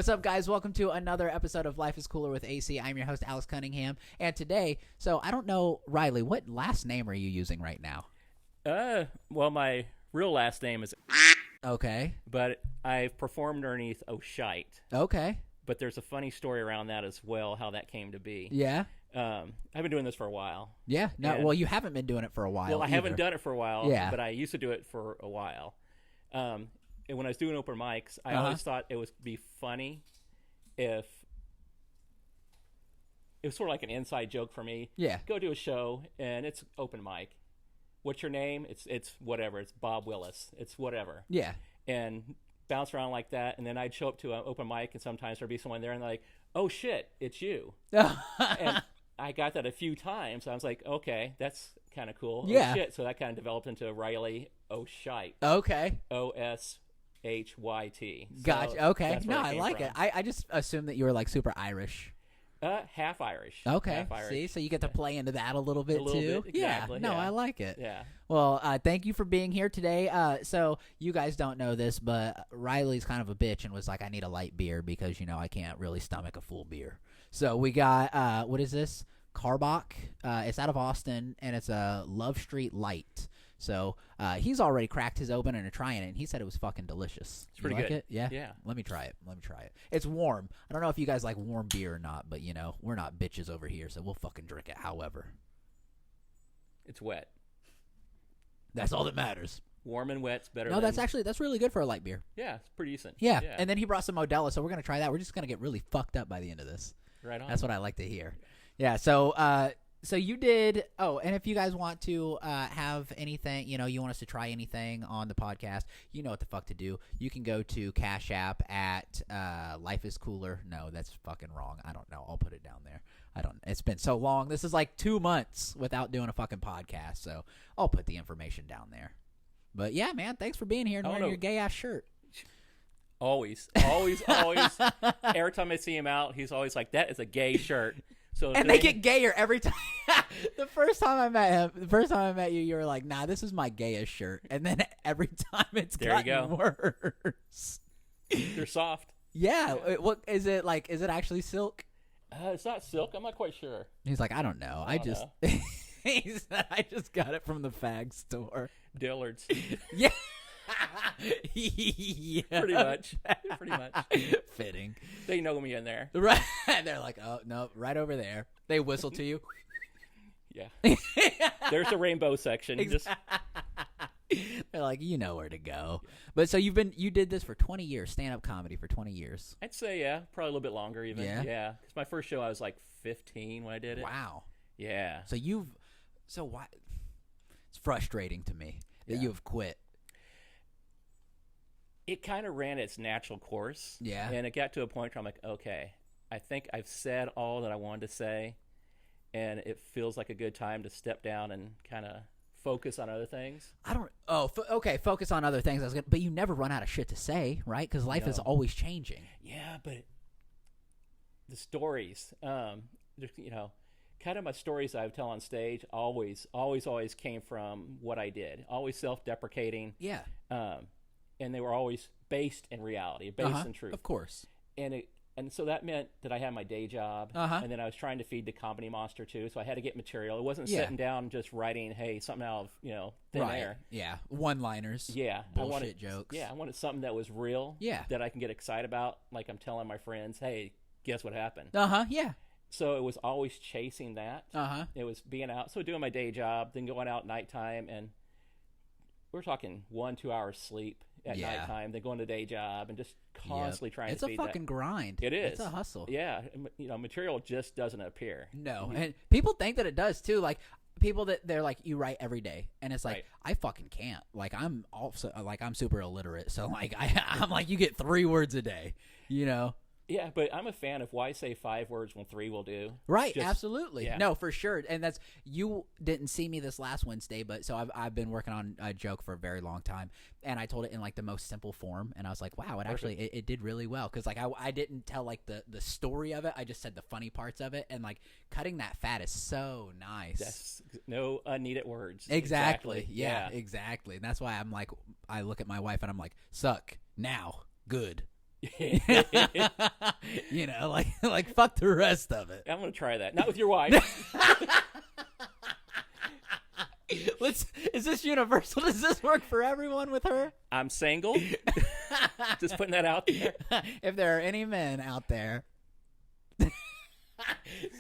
What's up, guys? Welcome to another episode of Life is Cooler with AC. I'm your host, Alex Cunningham. And today, so I don't know, Riley, what last name are you using right now? Well, my real last name is... Okay. But I've performed underneath O'Shite. Okay. But there's a funny story around that as well, how that came to be. Yeah. I've been doing this for a while. Yeah. No. Well, you haven't been doing it for a while. Well, I either. haven't done it for a while. Yeah. But I used to do it for a while. And when I was doing open mics, I always thought it would be funny if it was sort of like an inside joke for me. Yeah. Go do a show and it's open mic. What's your name? It's whatever. It's Bob Willis. It's whatever. Yeah. And bounce around like that, and then I'd show up to an open mic, and sometimes there'd be someone there, and they're like, "Oh shit, it's you." And I got that a few times. I was like, "Okay, that's kind of cool." Yeah. Oh shit. So that kind of developed into Riley O'Shite. Okay. Oshyt. Gotcha. Okay. No, I like it. from. I just assumed that you were like super Irish. Half Irish. Okay. Half Irish. See, so you get to play into that a little bit A little too. bit, exactly, Yeah. No, yeah. I like it. Yeah. Well, thank you for being here today. So you guys don't know this, but Riley's kind of a bitch and was like, I need a light beer because, I can't really stomach a full beer. So we got, what is this? Carbach. It's out of Austin, and it's a Love Street Light. So he's already cracked his open and are trying it, and he said it was fucking delicious. It's pretty you like good. It? Yeah? Yeah. Let me try it. It's warm. I don't know if you guys like warm beer or not, but, we're not bitches over here, so we'll fucking drink it however. It's wet. That's all that matters. Warm and wet's better. No, than... that's really good for a light beer. Yeah, it's pretty decent. Yeah. And then he brought some Modelo, so we're going to try that. We're just going to get really fucked up by the end of this. Right on. That's what I like to hear. Yeah, so you did – and if you guys want to have anything, you want us to try anything on the podcast, you know what the fuck to do. You can go to Cash App at Life is Cooler. No, that's fucking wrong. I don't know. I'll put it down there. It's been so long. This is like 2 months without doing a fucking podcast, so I'll put the information down there. But yeah, man, thanks for being here and wearing your gay-ass shirt. Always. Every time I see him out, he's always like, "That is a gay shirt." So and they get gayer every time. The first time I met you, you were like, "Nah, this is my gayest shirt." And then every time it's gotten worse. They're soft. Yeah. What is it like? Is it actually silk? It's not silk. I'm not quite sure. He's like, I don't know. He said, I just got it from the fag store. Dillard's. Yeah. Yeah. Pretty much. Fitting. They know me in there. Right. They're like, oh, no, right over there. They whistle to you. Yeah. There's the rainbow section. Exactly. They're like, you know where to go. But so you did this for 20 years, stand-up comedy for 20 years. I'd say, yeah, probably a little bit longer even. Yeah? Yeah. Because my first show, I was like 15 when I did it. Wow. Yeah. So why? It's frustrating to me that you have quit. It kind of ran its natural course. Yeah. And it got to a point where I'm like, okay, I think I've said all that I wanted to say, and it feels like a good time to step down and kind of focus on other things. Focus on other things. But you never run out of shit to say, right? Because life is always changing. Yeah, but the stories, kind of my stories I would tell on stage always came from what I did. Always self-deprecating. Yeah. And they were always based in reality, based in truth. Of course. And so that meant that I had my day job, and then I was trying to feed the comedy monster too. So I had to get material. It wasn't sitting down just writing, hey, something out of thin air. Yeah, one-liners. Yeah, bullshit jokes. Yeah, I wanted something that was real. Yeah, that I can get excited about. Like I'm telling my friends, hey, guess what happened? Yeah. So it was always chasing that. It was being out, so doing my day job, then going out nighttime, and we're talking 1-2 hours sleep at nighttime, then going to day job, and just constantly trying to feed that. It's a fucking grind. It is. It's a hustle. Yeah. Material just doesn't appear. No. And people think that it does, too. Like, people that they're like, you write every day. And it's like, I fucking can't. Like, I'm super illiterate. So, like, I'm like, you get 3 words a day, Yeah, but I'm a fan of why say 5 words when 3 will do. Right, absolutely. Yeah. No, for sure. And that's, you didn't see me this last Wednesday, but so I've been working on a joke for a very long time, and I told it in like the most simple form, and I was like, wow, it did really well, because like I didn't tell like the story of it, I just said the funny parts of it, and like cutting that fat is so nice. That's no unneeded words. Exactly. Yeah, exactly. And that's why I'm like, I look at my wife and I'm like, suck now, good. You know, like fuck the rest of it. I'm gonna try that. Not with your wife. Is this universal? Does this work for everyone with her? I'm single. Just putting that out there. If there are any men out there.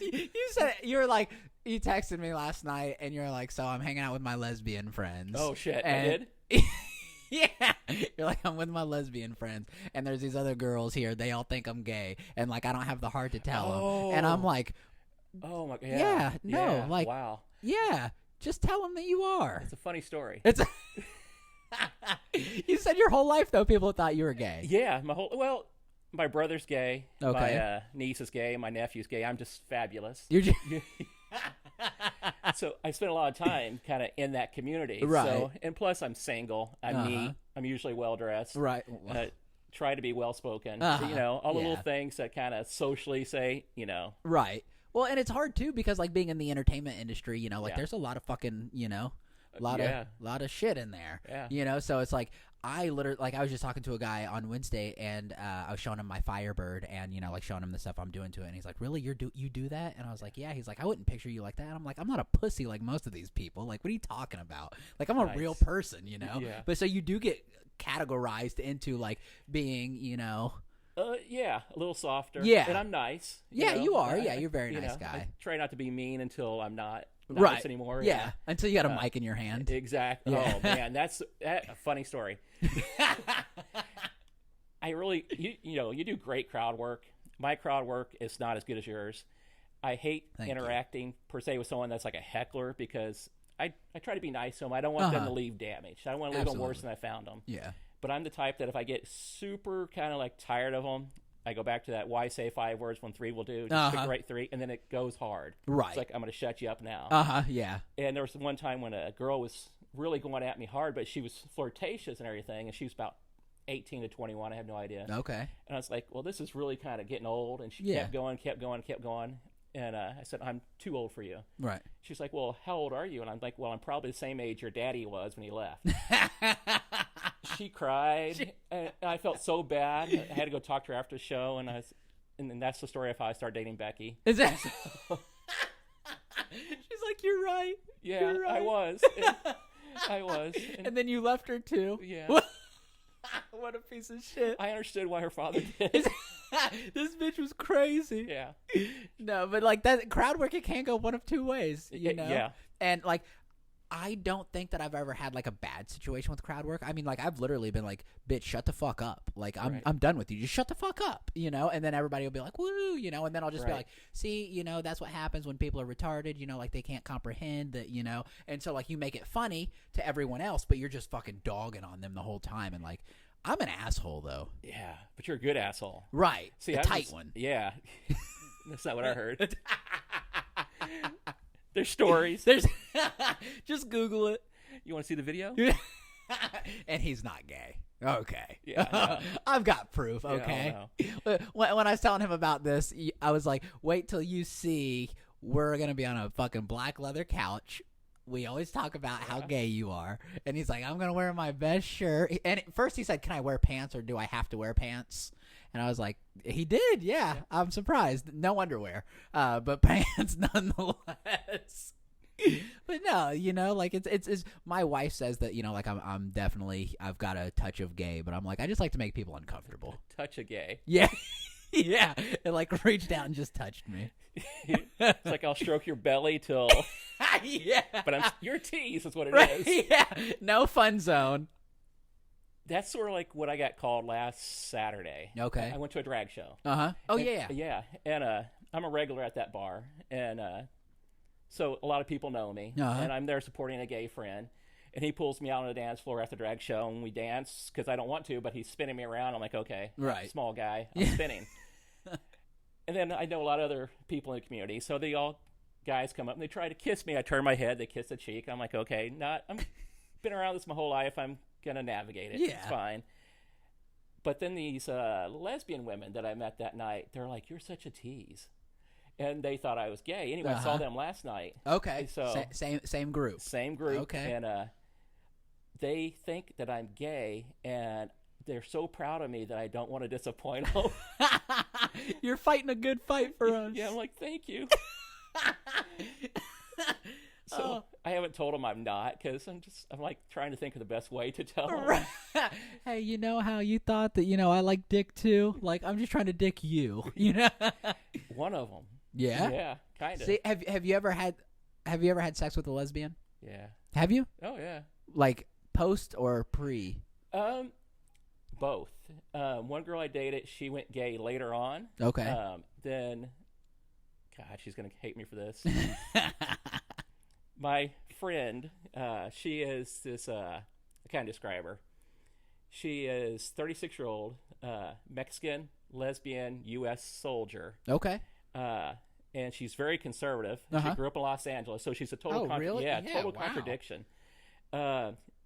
You said, you were like, you texted me last night and you're like, so I'm hanging out with my lesbian friends. Oh shit, and I did? Yeah. You're like, I'm with my lesbian friends and there's these other girls here. They all think I'm gay. And like, I don't have the heart to tell them. And I'm like, oh my God. Yeah, no, yeah, like, wow. Yeah, just tell them that you are. It's a funny story. You said your whole life, though, people thought you were gay. Yeah, my brother's gay. Okay. My niece is gay. My nephew's gay. I'm just fabulous. You're just... So I spent a lot of time kind of in that community. Right. So, and plus I'm single. I'm neat. I'm usually well dressed. Right. Try to be well spoken. You know, all the little things that kind of socially say, you know. Right. Well, and it's hard too because like being in the entertainment industry, you know, like there's a lot of fucking, you know, a lot of shit in there. Yeah. You know, so it's like I was just talking to a guy on Wednesday and I was showing him my Firebird and, you know, like showing him the stuff I'm doing to it. And he's like, really? You do that? And I was like, yeah. He's like, I wouldn't picture you like that. I'm like, I'm not a pussy like most of these people. Like, what are you talking about? Like, I'm a real person, you know? Yeah. But so you do get categorized into like being, you know... Yeah, a little softer. Yeah. And I'm nice. Yeah, know? you are. Yeah, you're a very nice know, guy. I try not to be mean until I'm not right. nice anymore. Yeah, until you got a mic in your hand. Exactly. Yeah. Oh, man, that's a funny story. I really, you know, you do great crowd work. My crowd work is not as good as yours. I hate interacting per se with someone that's like a heckler because I try to be nice to them. I don't want them to leave damaged. I don't want to leave them worse than I found them. Yeah. But I'm the type that if I get super kind of like tired of them, I go back to that why say 5 words when 3 will do. Just pick the right 3, and then it goes hard. Right. It's like, I'm going to shut you up now. Yeah. And there was one time when a girl was really going at me hard, but she was flirtatious and everything, and she was about 18 to 21. I have no idea. Okay. And I was like, well, this is really kind of getting old. And she kept going. And I said, I'm too old for you. Right. She's like, well, how old are you? And I'm like, well, I'm probably the same age your daddy was when he left. She cried, and I felt so bad. I had to go talk to her after the show, and then that's the story of how I started dating Becky. Is that so? She's like, you're right. Yeah, you're right. I was. I was. And then you left her too. Yeah. What a piece of shit. I understood why her father did. This bitch was crazy. Yeah. No, but like that crowd work, it can go one of two ways, you know? Yeah. And like, I don't think that I've ever had like a bad situation with crowd work. I mean, like I've literally been like, bitch, shut the fuck up. Like I'm done with you. Just shut the fuck up, you know? And then everybody will be like, woo, you know? And then I'll just be like, see, you know, that's what happens when people are retarded, you know, like they can't comprehend that, you know? And so like you make it funny to everyone else, but you're just fucking dogging on them the whole time. And like, I'm an asshole though. Yeah, but you're a good asshole. Right. See, a tight one. Yeah. That's not what I heard. There's stories. Just Google it. You want to see the video? And he's not gay. Okay. Yeah. No. I've got proof. Okay. Yeah, when I was telling him about this, I was like, wait till you see we're going to be on a fucking black leather couch. We always talk about how gay you are. And he's like, I'm going to wear my best shirt. And at first he said, can I wear pants or do I have to wear pants? And I was like, he did. Yeah. I'm surprised. No underwear. But pants nonetheless. But no, you know, like it's my wife says that, you know, like I'm definitely, I've got a touch of gay, but I'm like, I just like to make people uncomfortable. Touch of gay. Yeah. Yeah. It like reached out and just touched me. It's like I'll stroke your belly till. Yeah. But you're a tease is what it is. Yeah. No fun zone. That's sort of like what I got called last Saturday. Okay. I went to a drag show. Oh, yeah. Yeah. And I'm a regular at that bar. And so a lot of people know me. And I'm there supporting a gay friend. And he pulls me out on the dance floor at the drag show, and we dance because I don't want to, but he's spinning me around. I'm like, okay, small guy, I'm spinning. And then I know a lot of other people in the community, so guys come up and they try to kiss me. I turn my head, they kiss the cheek. I'm like, okay, I'm been around this my whole life. I'm gonna navigate it. Yeah. It's fine. But then these lesbian women that I met that night, they're like, you're such a tease. And they thought I was gay. Anyway, I saw them last night. Okay. So same group. Same group. Okay. And they think that I'm gay, and they're so proud of me that I don't want to disappoint them. You're fighting a good fight for us. Yeah, I'm like, thank you. So I haven't told them I'm not, because I'm like trying to think of the best way to tell them. Right. Hey, you know how you thought that, I like dick too? Like, I'm just trying to dick you, One of them. Yeah? Yeah, kind of. See, have you ever had sex with a lesbian? Yeah. Have you? Oh, yeah. Like post or pre? Both. One girl I dated, she went gay later on. Okay. Then, God, she's going to hate me for this. My friend, she is this, I can't describe her. She is 36-year-old, Mexican, lesbian, U.S. soldier. Okay. And she's very conservative. Uh-huh. She grew up in Los Angeles, so she's a total really? Yeah, total wow. contradiction.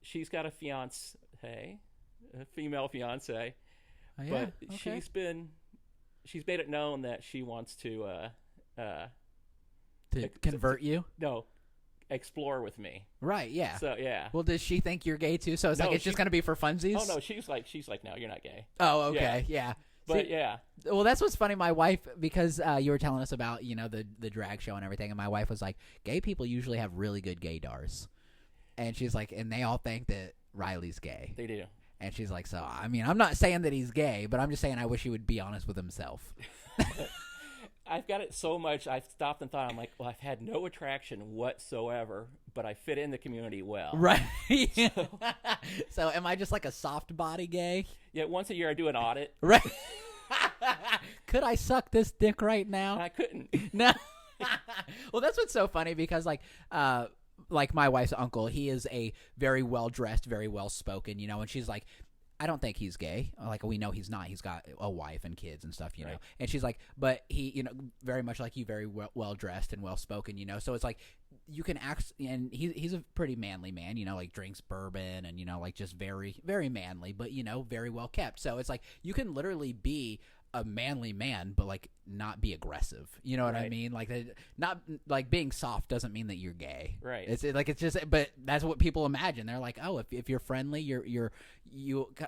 She's got a fiance, a female fiance, Oh, yeah? but Okay. she's made it known that she wants to convert you? No, explore with me. Right, yeah. So yeah. Well, does she think you're gay too? So it's No, like it's just going to be for funsies? Oh no, she's like, no, you're not gay. Oh, okay, yeah. But See, yeah. Well, that's what's funny. My wife, because you were telling us about, the drag show and everything, and my wife was like, gay people usually have really good gaydars. And she's like, and they all think that Riley's gay. They do. And she's like, so, I mean, I'm not saying that he's gay, but I'm just saying I wish he would be honest with himself. I've got it so much, I've stopped and thought, I'm like, well, I've had no attraction whatsoever, but I fit in the community well. Right. So am I just like a soft body gay? Yeah, once a year I do an audit. Right. Could I suck this dick right now? I couldn't. No. Well, that's what's so funny because like my wife's uncle, he is a very well dressed, very well spoken, and she's like, I don't think he's gay. Like, we know he's not. He's got a wife and kids and stuff, Right. And she's like, but he, very much like you, very well dressed and well spoken, So it's like you can act, and he's a pretty manly man, like drinks bourbon and like just very, very manly, but very well kept. So it's like you can literally be a manly man, but like not be aggressive. You know what I mean? Like not like being soft doesn't mean that you're gay. Right. It's just, but that's what people imagine. They're like, oh, if you're friendly, you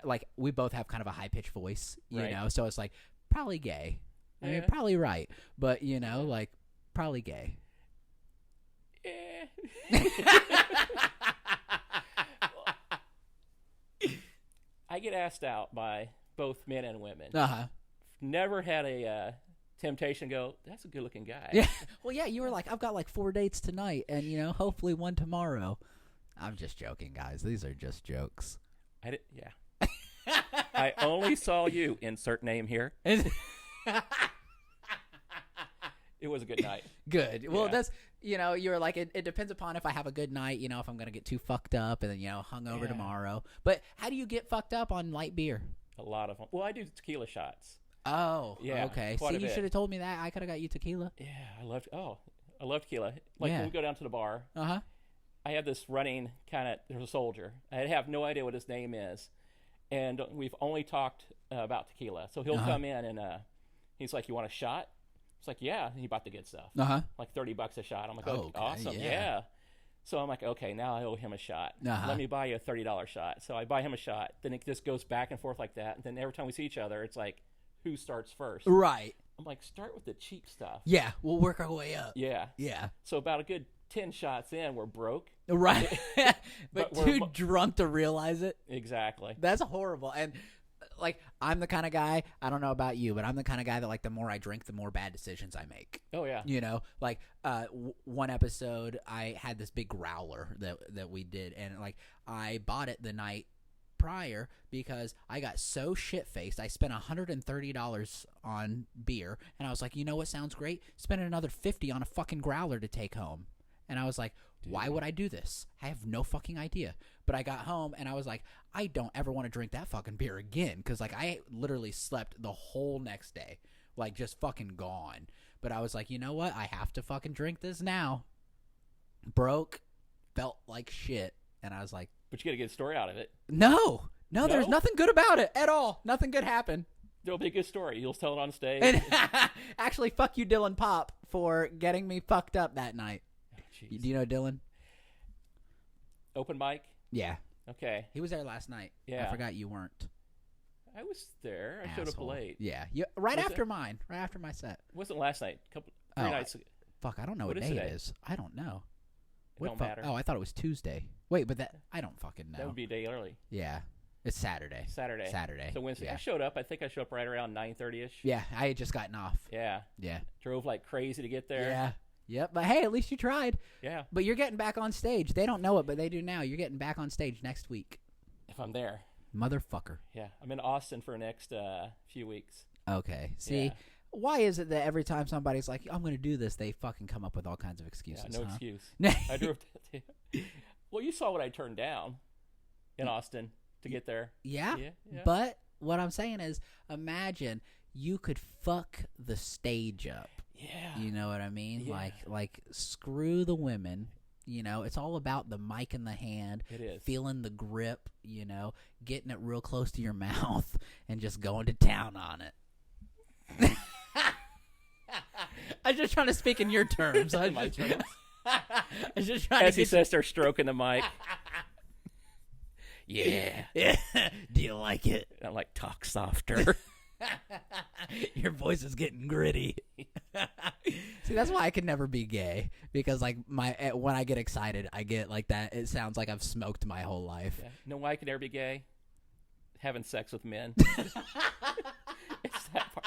like, we both have kind of a high pitched voice, you know? So it's like probably gay. I mean, probably right. But like probably gay. I get asked out by both men and women. Uh-huh. Never had a temptation go, that's a good looking guy. Yeah. Well, yeah, you were like, I've got like 4 dates tonight and, hopefully one tomorrow. I'm just joking, guys. These are just jokes. Yeah. I only saw you. Insert name here. It was a good night. Good. Well, that's, you were like, it depends upon if I have a good night, if I'm going to get too fucked up and then, hungover tomorrow. But how do you get fucked up on light beer? A lot of them. Well, I do tequila shots. Oh, yeah. Okay. See, you should have told me that. I could have got you tequila. Yeah, I love tequila. Like when we go down to the bar, I have this running there's a soldier. I have no idea what his name is. And we've only talked about tequila. So he'll come in and he's like, you want a shot? It's like, yeah. And he bought the good stuff. Like $30 a shot. I'm like, oh, okay, awesome. Yeah. So I'm like, okay, now I owe him a shot. Let me buy you a $30 shot. So I buy him a shot. Then it just goes back and forth like that. And then every time we see each other, it's like, who starts first? Right. I'm like, start with the cheap stuff. Yeah, we'll work our way up. Yeah. Yeah. So about a good 10 shots in, we're broke. Right. but too drunk to realize it. Exactly. That's horrible. And like, I'm the kind of guy, I don't know about you, but I'm the kind of guy that like the more I drink, the more bad decisions I make. Oh yeah. Like one episode I had this big growler that we did, and like I bought it the night prior because I got so shit-faced. I spent $130 on beer, and I was like, you know what sounds great? Spending another $50 on a fucking growler to take home. And I was like, why would I do this? I have no fucking idea. But I got home, and I was like, I don't ever want to drink that fucking beer again, because like I literally slept the whole next day, like just fucking gone. But I was like, you know what? I have to fucking drink this now. Broke, felt like shit, and I was like, but you get a good story out of it. No, there's nothing good about it at all. Nothing good happened. There'll be a good story. You'll tell it on stage. And actually, fuck you, Dylan Pop, for getting me fucked up that night. Oh, do you know Dylan? Open mic? Yeah. Okay. He was there last night. Yeah. I forgot you weren't. I was there. I showed up late. Yeah, right after mine. Right after my set. It wasn't last night. Three nights ago. Fuck, I don't know what day it is. I don't know. It don't matter. Oh, I thought it was Tuesday. Wait, but I don't fucking know. That would be a day early. Yeah. It's Saturday. Saturday. So Wednesday. Yeah. I showed up. I think I showed up right around 9:30ish. Yeah, I had just gotten off. Yeah. Yeah. Drove like crazy to get there. Yeah. Yep. But hey, at least you tried. Yeah. But you're getting back on stage. They don't know it, but they do now. You're getting back on stage next week. If I'm there. Motherfucker. Yeah. I'm in Austin for the next few weeks. Okay. See, why is it that every time somebody's like, I'm going to do this, they fucking come up with all kinds of excuses? Yeah, no excuse. I drove Well, you saw what I turned down in Austin to get there. Yeah. But what I'm saying is, imagine you could fuck the stage up. Yeah. You know what I mean? Yeah. Like screw the women. You know, it's all about the mic in the hand. It is. Feeling the grip, you know, getting it real close to your mouth and just going to town on it. I was just trying to speak in your terms. My terms. I was just trying As he says, they're stroking the mic. Yeah. Do you like it? I'm like, talk softer. Your voice is getting gritty. See, that's why I can never be gay, because like when I get excited, I get like that. It sounds like I've smoked my whole life. Yeah. You know why I could never be gay? Having sex with men. It's that part.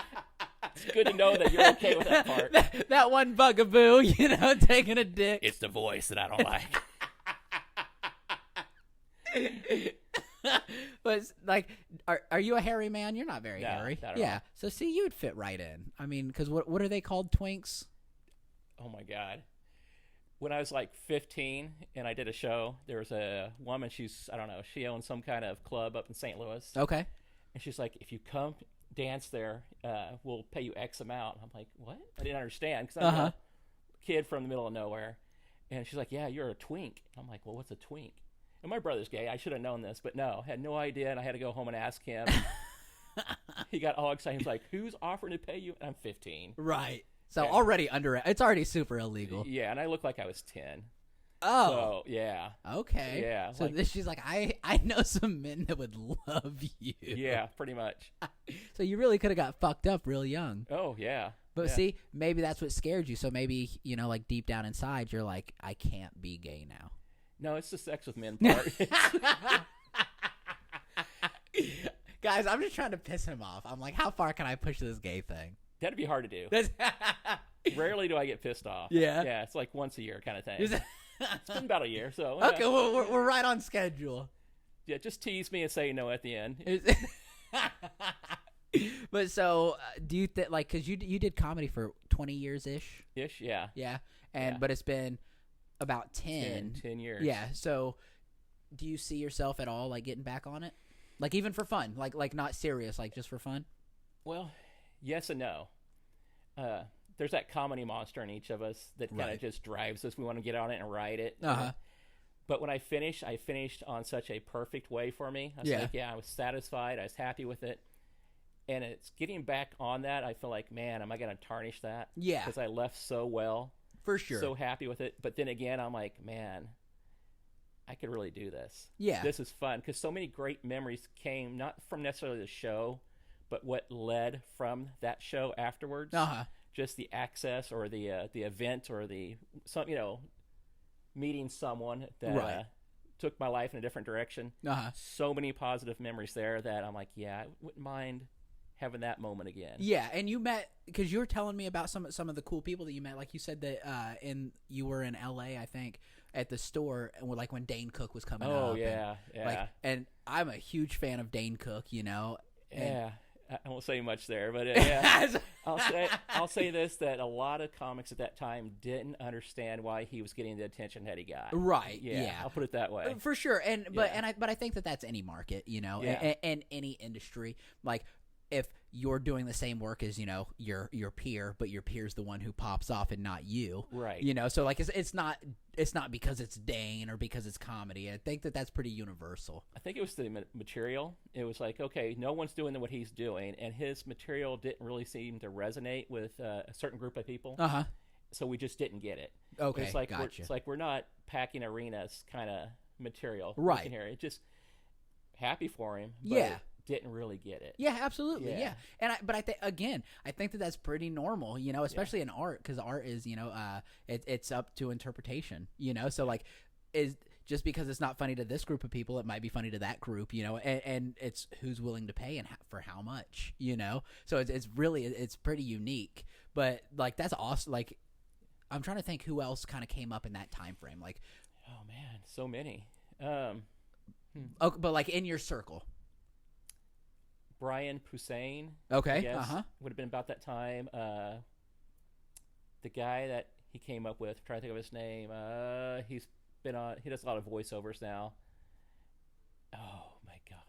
It's good to know that you're okay with that part. That one bugaboo, you know, taking a dick. It's the voice that I don't like. But like, are you a hairy man? You're not very hairy. Not at all. So see, you would fit right in. I mean, because what are they called? Twinks? Oh my God. When I was like 15 and I did a show, there was a woman, I don't know, she owned some kind of club up in St. Louis. Okay. And she's like, if you come dance there, we'll pay you X amount. I'm like, what? I didn't understand, because I'm a kid from the middle of nowhere. And she's like, yeah, you're a twink. I'm like, well, what's a twink? And my brother's gay. I should have known this, but no, had no idea, and I had to go home and ask him. He got all excited. He's like, who's offering to pay you? And I'm 15. Right. So already it's already super illegal. Yeah, and I look like I was 10. Oh. So, yeah. Okay. Yeah. So she's like, I know some men that would love you. Yeah, pretty much. So you really could have got fucked up real young. Oh, yeah. But see, maybe that's what scared you. So maybe, you know, like deep down inside, you're like, I can't be gay now. No, it's the sex with men part. Guys, I'm just trying to piss him off. I'm like, how far can I push this gay thing? That'd be hard to do. Rarely do I get pissed off. Yeah. Yeah, it's like once a year kind of thing. It's been about a year, so. Okay, well, we're right on schedule. Yeah, just tease me and say no at the end. But so, do you like, because you did comedy for 20 years-ish? Ish, yeah. Yeah, but it's been about 10 years. Yeah, so do you see yourself at all, like, getting back on it? Like, even for fun? Like not serious, like, just for fun? Well, yes and no. There's that comedy monster in each of us that kind of just drives us. We want to get on it and ride it. But when I finished on such a perfect way for me. I was like, I was satisfied. I was happy with it. And it's getting back on that. I feel like, man, am I going to tarnish that? Yeah. Because I left so well. For sure. So happy with it. But then again, I'm like, man, I could really do this. Yeah. This is fun. Because so many great memories came, not from necessarily the show, but what led from that show afterwards. Just the access or the event or meeting someone that took my life in a different direction. So many positive memories there that I'm like, I wouldn't mind having that moment again. Yeah, and you met, because you were telling me about some of the cool people that you met. Like you said that you were in L.A., I think, at the store, like when Dane Cook was coming up. Oh, yeah. And I'm a huge fan of Dane Cook, you know. Yeah. I won't say much there, but I'll say this, that a lot of comics at that time didn't understand why he was getting the attention that he got. Right. Yeah. I'll put it that way. For sure. But I think that that's any market, you know, and any industry. Like, if you're doing the same work as, you know, your peer, but your peer's the one who pops off and not you. Right. You know, so like it's not because it's Dane or because it's comedy. I think that that's pretty universal. I think it was the material. It was like, okay, no one's doing what he's doing, and his material didn't really seem to resonate with a certain group of people. So we just didn't get it. Okay, it's like gotcha. It's like we're not packing arenas kind of material. Right. Here. It's just happy for him. But didn't really get it. Yeah, absolutely. Yeah. And I think that that's pretty normal, you know, especially in art, because art is, you know, it's up to interpretation, you know. So like, just because it's not funny to this group of people, it might be funny to that group, you know, and it's who's willing to pay and for how much, you know. So it's pretty unique. But like, that's awesome. Like, I'm trying to think who else kind of came up in that time frame. Like, oh man, so many. Oh, but like in your circle. Brian Posehn. Okay. Would have been about that time. The guy that he came up with, I'm trying to think of his name. He does a lot of voiceovers now. Oh my God,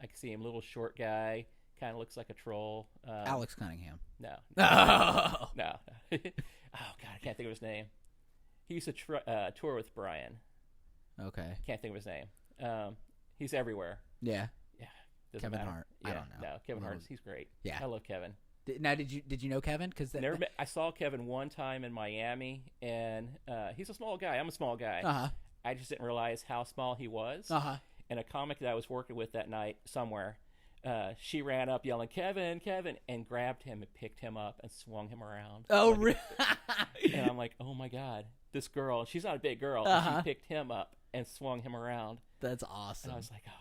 I can see him. Little short guy, kind of looks like a troll. Alex Cunningham. No. No. No. Oh God, I can't think of his name. He used to tour with Brian. Okay. Can't think of his name. He's everywhere. Yeah. Doesn't Kevin matter. Hart. Yeah, I don't know. No, Kevin Hart. He's great. Yeah. I love Kevin. Now, did you know Kevin? Because I saw Kevin one time in Miami, and he's a small guy. I'm a small guy. I just didn't realize how small he was. And a comic that I was working with that night somewhere, she ran up yelling, "Kevin, Kevin," and grabbed him and picked him up and swung him around. Oh, really? And I'm like, oh my God, this girl, she's not a big girl. She picked him up and swung him around. That's awesome. And I was like, oh.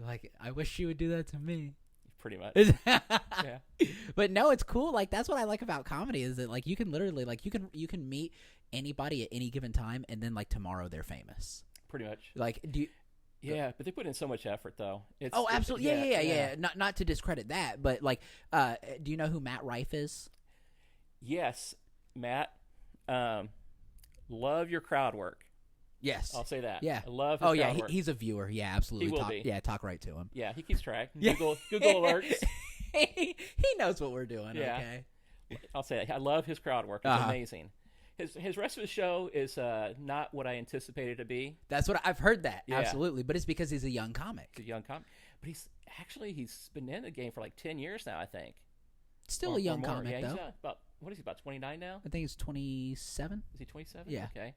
Like, I wish she would do that to me. Pretty much. Yeah. But no, it's cool. Like, that's what I like about comedy, is that like you can literally like you can meet anybody at any given time, and then like tomorrow they're famous. Pretty much. Like, do you? Yeah, but they put in so much effort though. Absolutely. Yeah. Not to discredit that, but like, do you know who Matt Rife is? Yes, Matt. Love your crowd work. Yes, I'll say that. Yeah, I love his crowd work. He's a viewer. Yeah, absolutely. He will be. Yeah, talk right to him. Yeah, he keeps track. Yeah. Google alerts. He knows what we're doing. Yeah. Okay. I'll say that. I love his crowd work. It's amazing. His rest of the show is not what I anticipated it to be. That's what I've heard. That yeah. Absolutely, but it's because he's a young comic. He's a young comic, but he's been in the game for like 10 years now, I think. Still a young comic, yeah, though. What is he, about 29 now? I think he's 27. Is he 27? Yeah. Okay.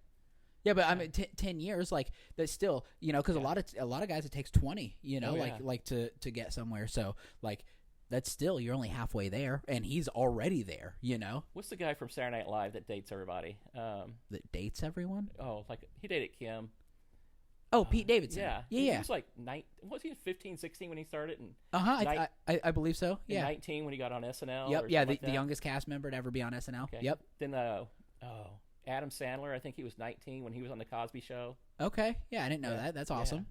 Yeah, but I mean, 10 years, like, that's still, you know, because a lot of guys, it takes 20, you know, like to get somewhere. So, like, that's still, you're only halfway there, and he's already there, you know. What's the guy from Saturday Night Live that dates everybody? That dates everyone? Oh, like, he dated Kim. Oh, Pete Davidson. Yeah. He was like, was he 15, 16 when he started? And I believe so. Yeah. 19 when he got on SNL. Yep. Yeah, the youngest cast member to ever be on SNL. Okay. Yep. Then, Adam Sandler, I think he was 19 when he was on The Cosby Show. Okay. Yeah, I didn't know that. That's awesome.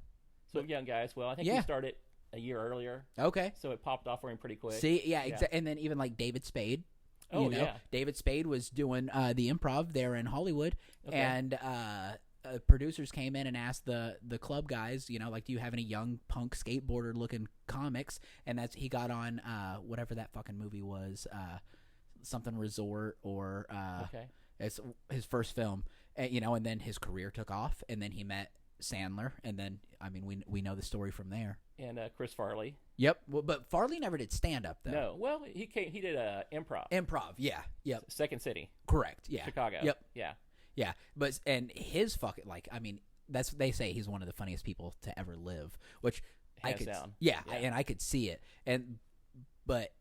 Yeah. So, young guy as well. I think he started a year earlier. Okay. So it popped off for him pretty quick. See, and then even like David Spade. Oh, you know? David Spade was doing the Improv there in Hollywood, and producers came in and asked the club guys, you know, like, do you have any young punk skateboarder looking comics? And he got on whatever that fucking movie was, something Resort or it's his first film, and, you know, and then his career took off, and then he met Sandler, and then I mean we know the story from there. And Chris Farley. Yep, well, but Farley never did stand up though. No, well he did improv. Improv, yeah, yep. Second City. Correct, yeah. Chicago. Yep, yeah. But and his fucking, like, I mean, they say he's one of the funniest people to ever live, which I could, and I could see it, but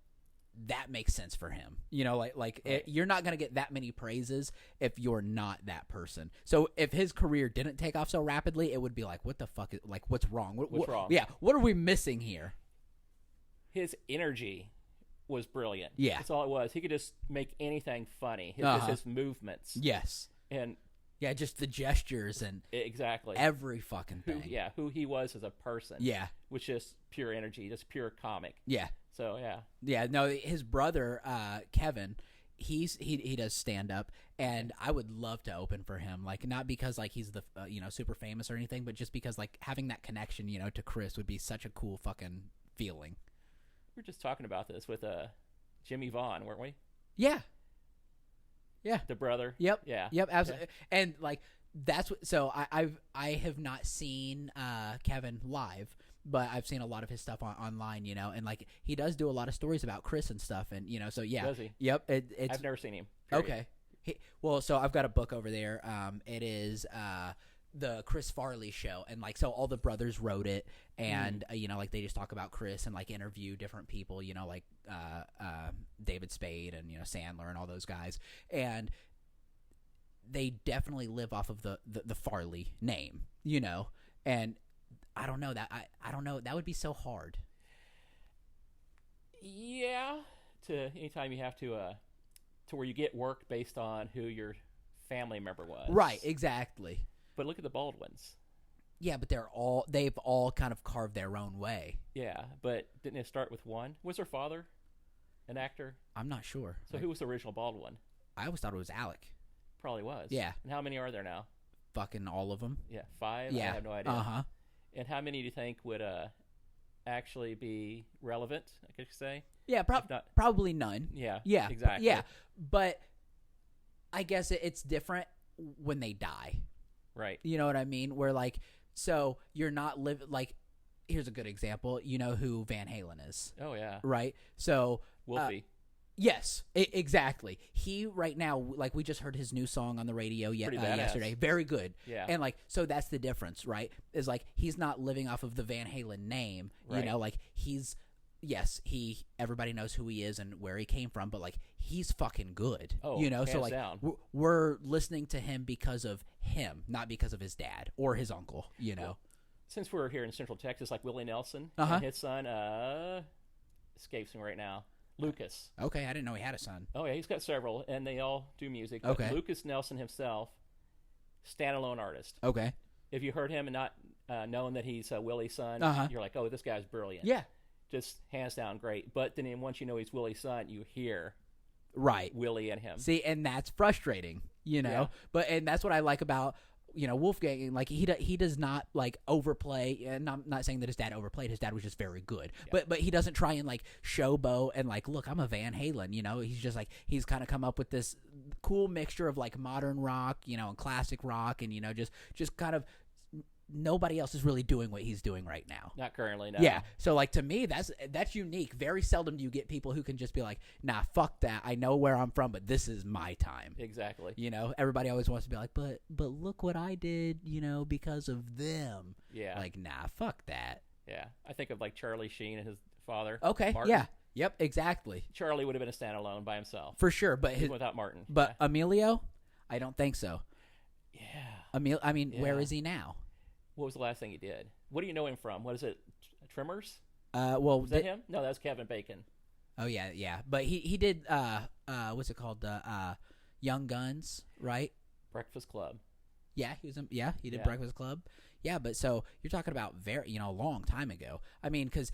that makes sense for him, you know, like right. You're not gonna get that many praises if you're not that person. So if his career didn't take off so rapidly, it would be like, what the fuck is, like, what's wrong? What's wrong? Yeah, what are we missing here? His energy was brilliant. Yeah, that's all it was. He could just make anything funny. His movements. Yes, and yeah, just the gestures and exactly every fucking thing. Who he was as a person. Yeah, which just pure energy, just pure comic. Yeah. So no, his brother Kevin, he does stand up, and I would love to open for him. Like, not because like he's the you know, super famous or anything, but just because like having that connection, you know, to Chris would be such a cool fucking feeling. We were just talking about this with Jimmy Vaughn, weren't we? Yeah. The brother. Yep. Yeah. Yep. Absolutely. Yeah. And like that's what. So I have not seen Kevin live. But I've seen a lot of his stuff online, you know, and like he does do a lot of stories about Chris and stuff, and you know, so yeah. Does he? Yep. It's I've never seen him. Period. Okay. So I've got a book over there. It is the Chris Farley show, and like so all the brothers wrote it, and you know, like they just talk about Chris and like interview different people, you know, like David Spade and, you know, Sandler and all those guys, and they definitely live off of the Farley name, you know, and I don't know that I don't know, that would be so hard. Yeah, to anytime you have to where you get work based on who your family member was. Right, exactly. But look at the Baldwins. Yeah, but they've all kind of carved their own way. Yeah, but didn't it start with one? Was their father an actor? I'm not sure. So who was the original Baldwin? I always thought it was Alec. Probably was. Yeah. And how many are there now? Fucking all of them. Yeah, 5? Yeah. I have no idea. Uh-huh. And how many do you think would actually be relevant, I could say? Yeah, probably none. Yeah, yeah, exactly. Yeah, but I guess it's different when they die. Right. You know what I mean? Where like, so you're not living, like, here's a good example. You know who Van Halen is? Oh, yeah. Right? So Wolfie. Yes, exactly. He right now, like we just heard his new song on the radio yesterday. Very good. Yeah. And like, so that's the difference, right? Is like he's not living off of the Van Halen name. Right. You know, like everybody knows who he is and where he came from, but like he's fucking good. Oh, you know, so like down. We're listening to him because of him, not because of his dad or his uncle. You know. Well, since we're here in Central Texas, like Willie Nelson and his son escapes me right now. Lucas. Okay, I didn't know he had a son. Oh, yeah, he's got several, and they all do music. Okay. But Lucas Nelson himself, standalone artist. Okay. If you heard him and not known that he's Willie's son, you're like, oh, this guy's brilliant. Yeah. Just hands down great. But then once you know he's Willie's son, you hear Willie and him. See, and that's frustrating, you know? Yeah. And that's what I like about, you know, Wolfgang. Like he does not like overplay, and I'm not saying that his dad overplayed. His dad was just very good, but he doesn't try and like showboat and like, look, I'm a Van Halen, you know. He's just like, he's kind of come up with this cool mixture of like modern rock, you know, and classic rock, and you know, just kind of nobody else is really doing what he's doing right now. Not currently, no. Yeah. So like to me, that's unique. Very seldom do you get people who can just be like, nah, fuck that. I know where I'm from, but this is my time. Exactly. You know, everybody always wants to be like, but look what I did, you know, because of them. Yeah. Like, nah, fuck that. Yeah. I think of like Charlie Sheen and his father. Okay. Martin. Yeah. Yep. Exactly. Charlie would have been a standalone by himself. For sure. But without Martin. But Emilio, I don't think so. Yeah. Where is he now? What was the last thing he did? What do you know him from? What is it? Tremors? Well, was that him? No, that was Kevin Bacon. Oh yeah. But he did what's it called? Young Guns, right? Breakfast Club. Yeah, he did Breakfast Club. Yeah, but so you're talking about a long time ago. I mean, because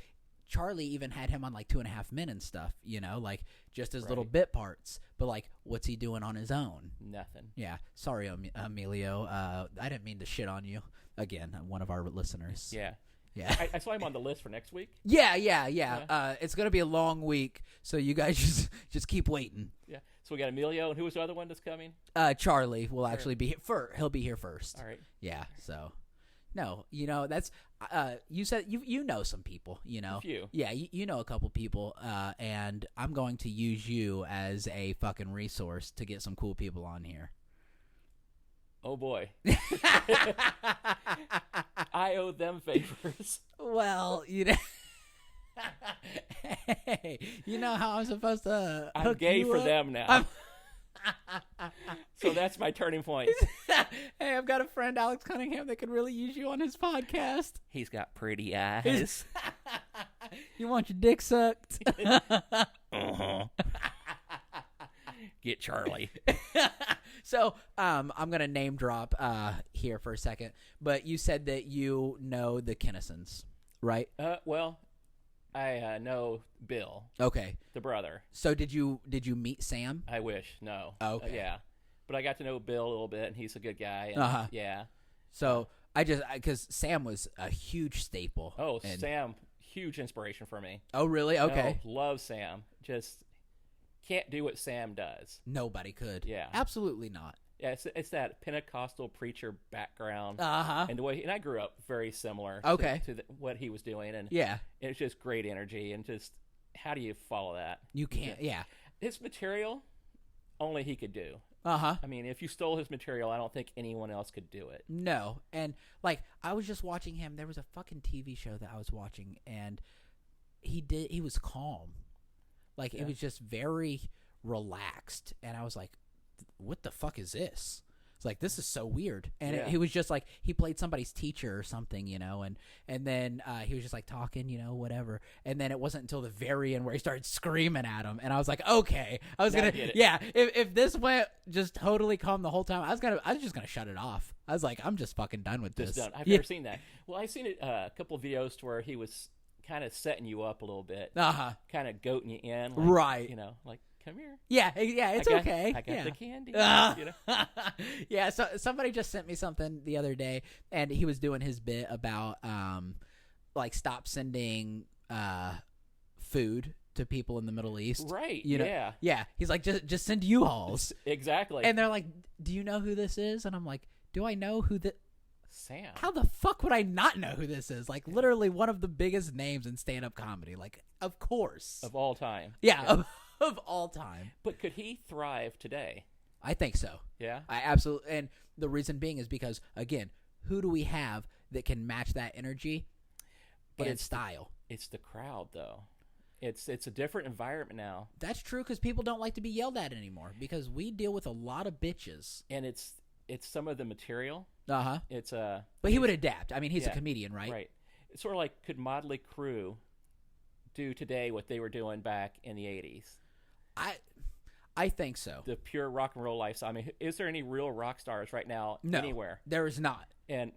Charlie even had him on like 2.5 Men and stuff, you know, like just as little bit parts. But like, what's he doing on his own? Nothing. Yeah. Sorry, Emilio. I didn't mean to shit on you. Again, one of our listeners. Yeah. Yeah. I saw him on the list for next week. Yeah. It's going to be a long week, so you guys just keep waiting. Yeah. So we got Emilio, and who was the other one that's coming? Charlie will actually be here. He'll be here first. All right. Yeah. So, no, you know, that's you said you know some people, you know. A few. Yeah, you know a couple people, and I'm going to use you as a fucking resource to get some cool people on here. Oh boy. I owe them favors. Well, you know. Hey, you know how I'm supposed to I'm gay for them now. So that's my turning point. Hey, I've got a friend, Alex Cunningham, that could really use you on his podcast. He's got pretty eyes. You want your dick sucked? Uh-huh. Get Charlie. So, I'm gonna name drop here for a second, but you said that you know the Kinnisons, right? Well, I know Bill. Okay. The brother. So did you meet Sam? I wish. No. Okay. Yeah, but I got to know Bill a little bit, and he's a good guy. And, yeah. So because Sam was a huge staple. Oh, Sam, huge inspiration for me. Oh, really? Okay. Oh, love Sam. Just can't do what Sam does. Nobody could. Yeah. Absolutely not. Yeah, it's that Pentecostal preacher background. And the way, and I grew up very similar. Okay. To what he was doing, and yeah, it's just great energy, and just how do you follow that? You can't. Yeah. His material, only he could do. Uh-huh. I mean, if you stole his material, I don't think anyone else could do it. No. And, like, I was just watching him. There was a fucking TV show that I was watching, and he was calm. Like, it was just very relaxed. And I was like, what the fuck is this? It's like, this is so weird. And he was just like, he played somebody's teacher or something, you know, and then he was just like talking, you know, whatever. And then it wasn't until the very end where he started screaming at him. And I was like, okay. I was going to, if this went just totally calm the whole time, I was just going to shut it off. I was like, I'm just fucking done with this. Done. I've never seen that. Well, I've seen it, a couple of videos to where he was kind of setting you up a little bit. Kind of goating you in. Like, right. You know, like, come here. Yeah, it's okay. I got the candy. You know? Yeah, so somebody just sent me something the other day, and he was doing his bit about, like, stop sending food to people in the Middle East. Right, you know? Yeah, he's like, just send U-Hauls. Exactly. And they're like, do you know who this is? And I'm like, do I know who the... Sam. How the fuck would I not know who this is? Like, literally one of the biggest names in stand-up comedy. Like, of course. Of all time. Yeah. Of all time. But could he thrive today? I think so. Yeah? I absolutely. And the reason being is because, again, who do we have that can match that energy and style? It's the crowd, though. It's a different environment now. That's true, because people don't like to be yelled at anymore, because we deal with a lot of bitches. And it's some of the material. Uh-huh. But he would adapt. I mean, he's a comedian, right? Right. It's sort of like, could Motley Crue do today what they were doing back in the 80s? I think so. The pure rock and roll lifestyle. I mean, is there any real rock stars right now anywhere? There is not. And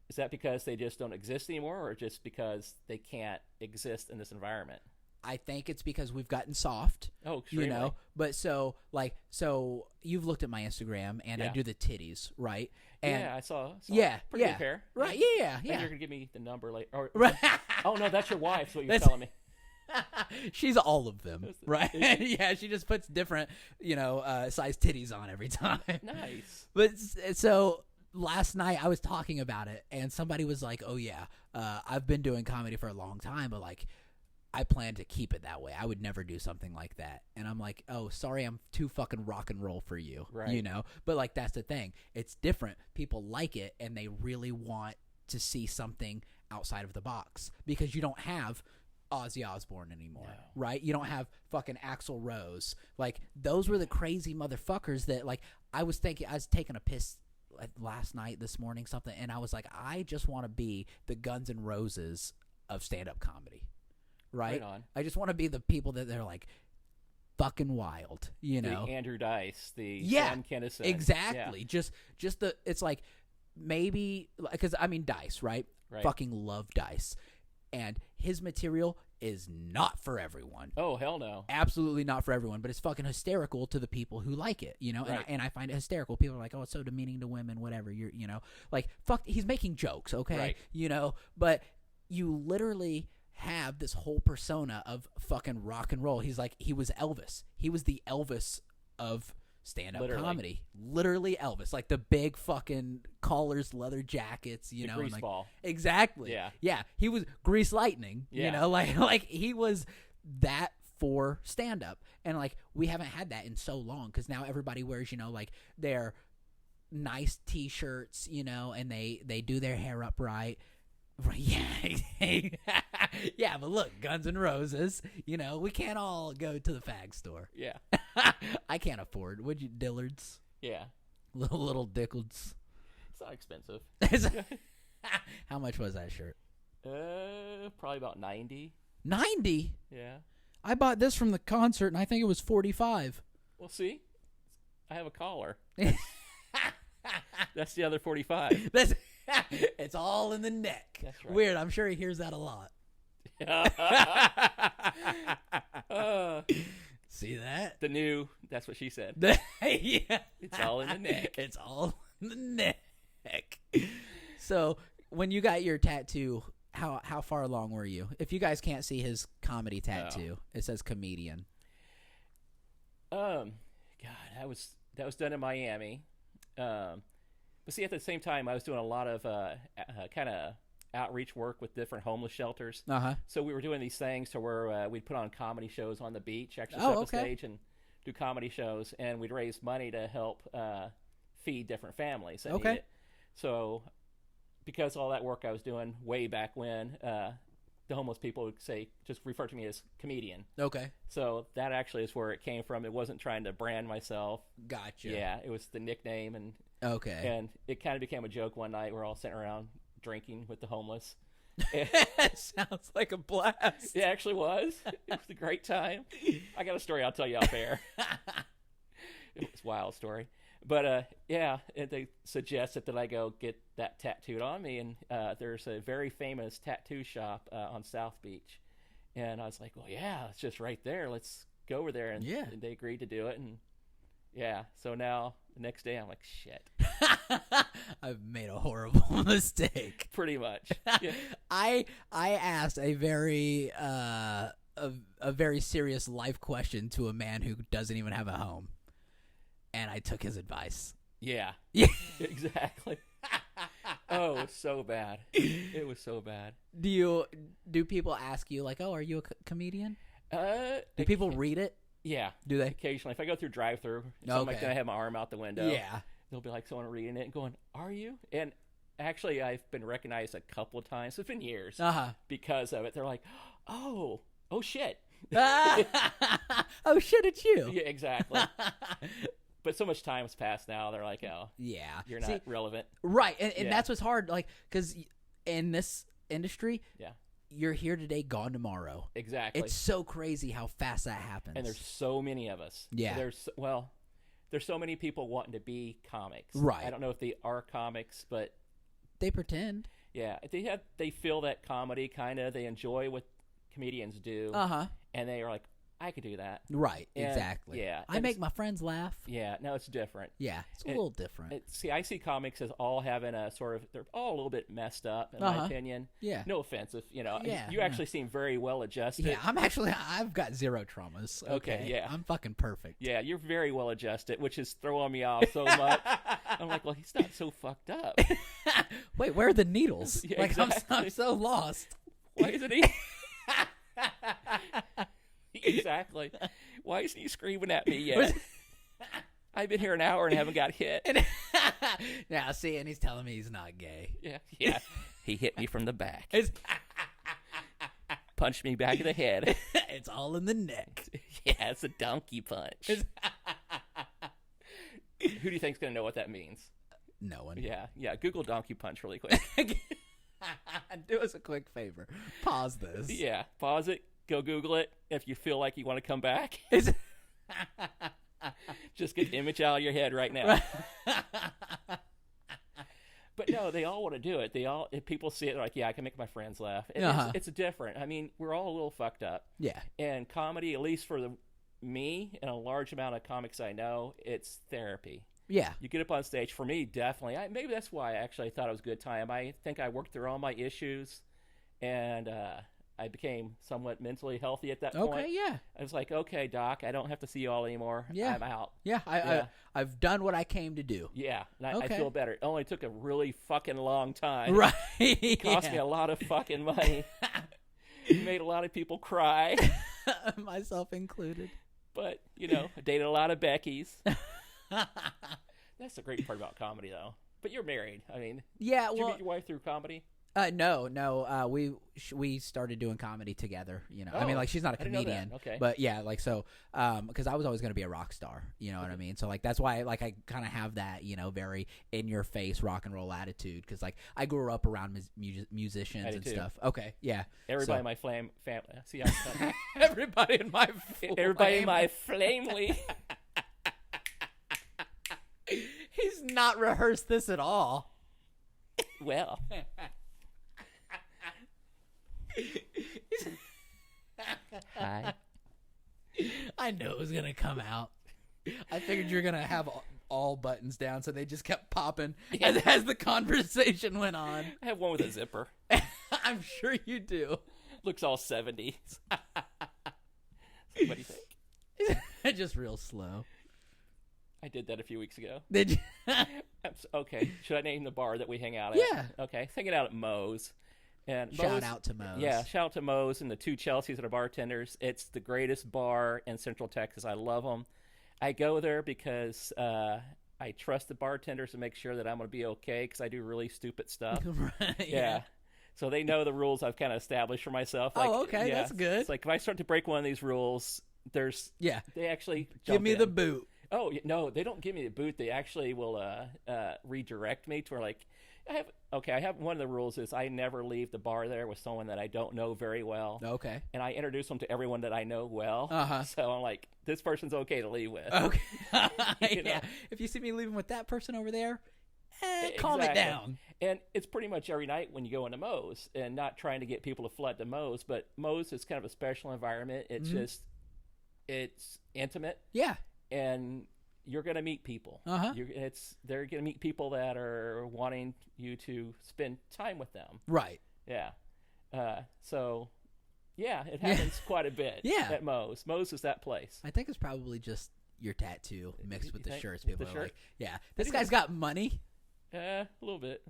is that because they just don't exist anymore, or just because they can't exist in this environment? I think it's because we've gotten soft. Oh, extremely. You know, but so you've looked at my Instagram, and I do the titties, right? And I saw pretty good pair. Right, yeah. You're going to give me the number later. Oh, no, that's your wife, what you're telling me. She's all of them, right? Yeah, she just puts different, size titties on every time. Nice. But so last night I was talking about it, and somebody was like, "Oh yeah, I've been doing comedy for a long time, but like, I plan to keep it that way. I would never do something like that." And I'm like, "Oh, sorry, I'm too fucking rock and roll for you," right? You know. But like, that's the thing. It's different. People like it, and they really want to see something outside of the box, because you don't have Ozzy Osbourne anymore, right? You don't have fucking Axl Rose. Like, those were the crazy motherfuckers that, like, I was taking a piss last night, this morning, something, and I was like, I just want to be the Guns N' Roses of stand-up comedy, right? On. I just want to be the people that they're like fucking wild, you know? The Andrew Dice, the Sam Kinison. Exactly. Yeah. Just it's like, maybe, because I mean, Dice, right? Fucking love Dice. And his material is not for everyone. Oh, hell no. Absolutely not for everyone, but it's fucking hysterical to the people who like it, you know? Right. And I find it hysterical. People are like, "Oh, it's so demeaning to women, whatever." Like, fuck, he's making jokes, okay? Right. You know? But you literally have this whole persona of fucking rock and roll. He was Elvis. He was the Elvis of stand-up comedy. Literally Elvis. Like the big fucking collars, leather jackets, you know. Grease and ball. Exactly. Yeah. He was Grease Lightning, you know, like he was that for stand-up. And like, we haven't had that in so long, because now everybody wears, like their nice t-shirts, and they do their hair up right. Yeah. Yeah, but look, Guns N' Roses, we can't all go to the fag store. Yeah. I can't afford. Would you, Dillard's? Yeah. Little Dickards. It's not expensive. How much was that shirt? Probably about 90. 90? Yeah. I bought this from the concert, and I think it was 45. Well, see? I have a collar. That's the other 45. It's all in the neck. That's right. Weird. I'm sure he hears that a lot. See that? That's what she said. Yeah. It's all in the neck. It's all in the neck. So, when you got your tattoo, how far along were you? If you guys can't see his comedy tattoo, it says comedian. God, that was done in Miami. But see, at the same time, I was doing a lot of kind of outreach work with different homeless shelters. Uh-huh. So we were doing these things to where we'd put on comedy shows on the beach, actually set up a stage and do comedy shows, and we'd raise money to help feed different families that need it. So because all that work I was doing way back when, the homeless people would just refer to me as comedian. Okay. So that actually is where it came from. It wasn't trying to brand myself. Gotcha. Yeah, it was the nickname, and it kind of became a joke one night. We're all sitting around drinking with the homeless. Sounds like a blast. It actually was. It was a great time. I got a story I'll tell you off air. It was a wild story. But, they suggested that I go get that tattooed on me. And there's a very famous tattoo shop on South Beach. And I was like, well, yeah, it's just right there. Let's go over there. And they agreed to do it. And, so now the next day I'm like, shit. I've made a horrible mistake. Pretty much. Yeah. I asked a very a very serious life question to a man who doesn't even have a home. And I took his advice. Yeah. Yeah. Exactly. Oh, it was so bad. It was so bad. Do people ask you like, "Oh, are you a comedian?" Do people read it? Yeah. Do they? Occasionally. If I go through drive-thru, something like that, I have my arm out the window. Yeah. There'll be like someone reading it and going, "Are you?" And actually, I've been recognized a couple of times. It's been years because of it. They're like, "Oh shit." Oh shit, it's you. Yeah, exactly. But so much time has passed now. They're like, "Oh, yeah, you're not relevant." Right, and that's what's hard. Like, because in this industry, you're here today, gone tomorrow. Exactly. It's so crazy how fast that happens. And there's so many of us. Yeah. There's so many people wanting to be comics. Right. I don't know if they are comics, but they pretend. Yeah, they feel that comedy kind of. They enjoy what comedians do. And they are like, I could do that. Right, exactly. Yeah. I make my friends laugh. Yeah, no, it's different. Yeah, it's a little different. I see comics as all having a sort of, they're all a little bit messed up, in my opinion. Yeah. No offense, you actually seem very well adjusted. Yeah, I've got zero traumas. Okay, yeah. I'm fucking perfect. Yeah, you're very well adjusted, which is throwing me off so much. I'm like, well, he's not so fucked up. Wait, where are the needles? Yeah, like, exactly. I'm so lost. Why isn't he? Exactly. Why isn't he screaming at me yet? I've been here an hour and haven't got hit. Now, see, and he's telling me he's not gay. Yeah. He hit me from the back. Punched me back in the head. It's all in the neck. Yeah, it's a donkey punch. Who do you think's going to know what that means? No one. Yeah. Google donkey punch really quick. Do us a quick favor. Pause this. Yeah, pause it. Go Google it. If you feel like you want to come back, just get the image out of your head right now. But no, they all want to do it. If people see it, they're like, yeah, I can make my friends laugh. And it's different. I mean, we're all a little fucked up. Yeah. And comedy, at least for me and a large amount of comics I know, it's therapy. Yeah. You get up on stage. For me, definitely. Maybe that's why I actually thought it was a good time. I think I worked through all my issues, and I became somewhat mentally healthy at that point. Okay, yeah. I was like, okay, Doc, I don't have to see you all anymore. Yeah. I'm out. Yeah, I've done what I came to do. Yeah, and I feel better. It only took a really fucking long time. Right. It cost me a lot of fucking money. Made a lot of people cry. Myself included. But, I dated a lot of Beckys. That's the great part about comedy, though. But you're married. I mean, did you meet your wife through comedy? No. We started doing comedy together. I mean, like, she's not a comedian. Okay. But yeah, like, so, because I was always going to be a rock star. You know what I mean? So, like, that's why, like, I kind of have that, very in your face rock and roll attitude. Because, like, I grew up around musicians and stuff. Okay, yeah. Everybody in my family. See, I'm everybody in my flamely. He's not rehearsed this at all. Well. Hi. I knew it was going to come out. I figured you were going to have all buttons down, so they just kept popping as the conversation went on. I have one with a zipper. I'm sure you do. Looks all 70s. What do you think? Just real slow. I did that a few weeks ago. Did you? Okay. Should I name the bar that we hang out at? Yeah. Okay. Hanging out at Moe's. And shout out to Moe's. Yeah, shout out to Moe's and the two Chelseas that are bartenders. It's the greatest bar in Central Texas. I love them. I go there because I trust the bartenders to make sure that I'm going to be okay because I do really stupid stuff. Right, yeah. So they know the rules I've kind of established for myself. Like, okay, that's good. It's like if I start to break one of these rules, they actually give me the boot. Oh no, they don't give me the boot. They actually will redirect me to where like I have one of the rules is I never leave the bar there with someone that I don't know very well. Okay. And I introduce them to everyone that I know well. So I'm like, this person's okay to leave with. Okay. You know? If you see me leaving with that person over there, calm it down. And it's pretty much every night when you go into Moe's, and not trying to get people to flood to Moe's, but Moe's is kind of a special environment. It's just, it's intimate. Yeah. And you're going to meet people. They're going to meet people that are wanting you to spend time with them. Right. Yeah. So, yeah, it happens quite a bit at Moe's. Moe's is that place. I think it's probably just your tattoo mixed with the shirts. People are like, yeah, this guy's got money. A little bit.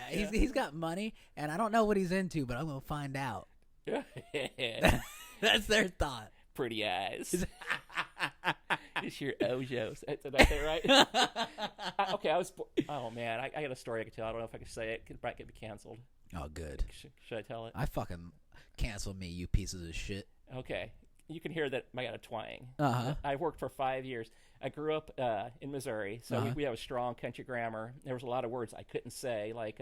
He's got money, and I don't know what he's into, but I'm going to find out. That's their thought. Pretty eyes. It's your ojos. Did I say it right? Okay, oh, man. I got a story I could tell. I don't know if I can say it. It might get me canceled. Oh, good. Should I tell it? I fucking cancel me, you pieces of shit. Okay. You can hear that I got a twang. I worked for 5 years. I grew up in Missouri, so we have a strong country grammar. There was a lot of words I couldn't say. Like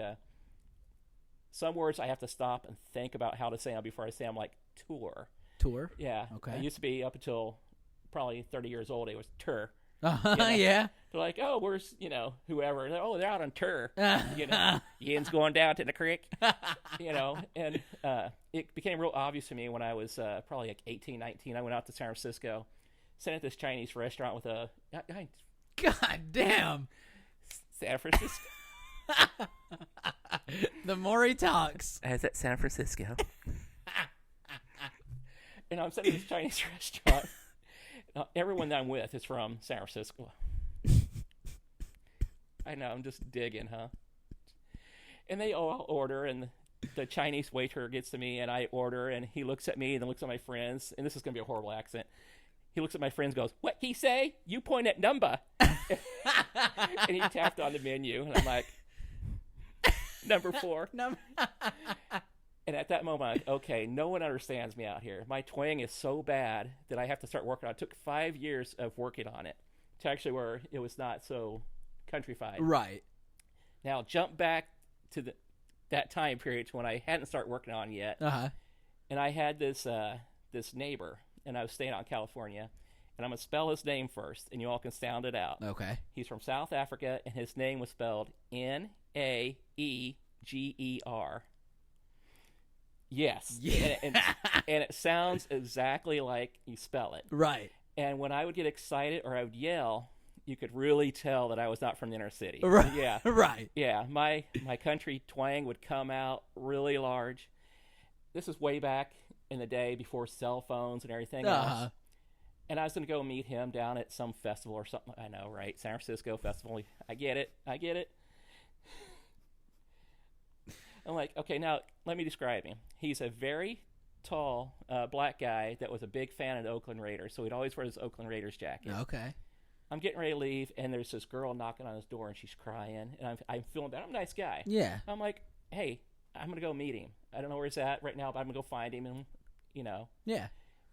some words I have to stop and think about how to say them before I say them, like tour. Tour? Yeah. Okay. I used to be up until probably 30 years old. It was tour. Yeah. They're like, oh, where's, whoever. They're out on tour. Ian's going down to the creek. And it became real obvious to me when I was probably like 18, 19. I went out to San Francisco, sat at this Chinese restaurant with a... God damn. San Francisco. The more he talks. I was at San Francisco. And I'm sitting at this Chinese restaurant. Everyone that I'm with is from San Francisco. I know, I'm just digging, huh? And they all order, and the Chinese waiter gets to me, and I order, and he looks at me and then looks at my friends, and this is going to be a horrible accent. He looks at my friends and goes, "What he say? You point at number." And he tapped on the menu, and I'm like, "Number 4." And at that moment, I'm like, okay, no one understands me out here. My twang is so bad that I have to start working on it. It took 5 years of working on it to actually where it was not so countrified. Right. Now, jump back to that time period to when I hadn't started working on it yet. And I had this neighbor, and I was staying out in California. And I'm going to spell his name first, and you all can sound it out. Okay. He's from South Africa, and his name was spelled Naeger. Yes. Yeah. And it sounds exactly like you spell it. Right. And when I would get excited or I would yell, you could really tell that I was not from the inner city. Right. Yeah. Right. Yeah. My country twang would come out really large. This is way back in the day before cell phones and everything else. And I was going to go meet him down at some festival or something. I know, right? San Francisco festival. I get it. I'm like, okay, now let me describe him. He's a very tall black guy that was a big fan of the Oakland Raiders, so he'd always wear his Oakland Raiders jacket. Okay. I'm getting ready to leave, and there's this girl knocking on his door, and she's crying, and I'm feeling bad. I'm a nice guy. Yeah. I'm like, hey, I'm going to go meet him. I don't know where he's at right now, but I'm going to go find him, and, Yeah.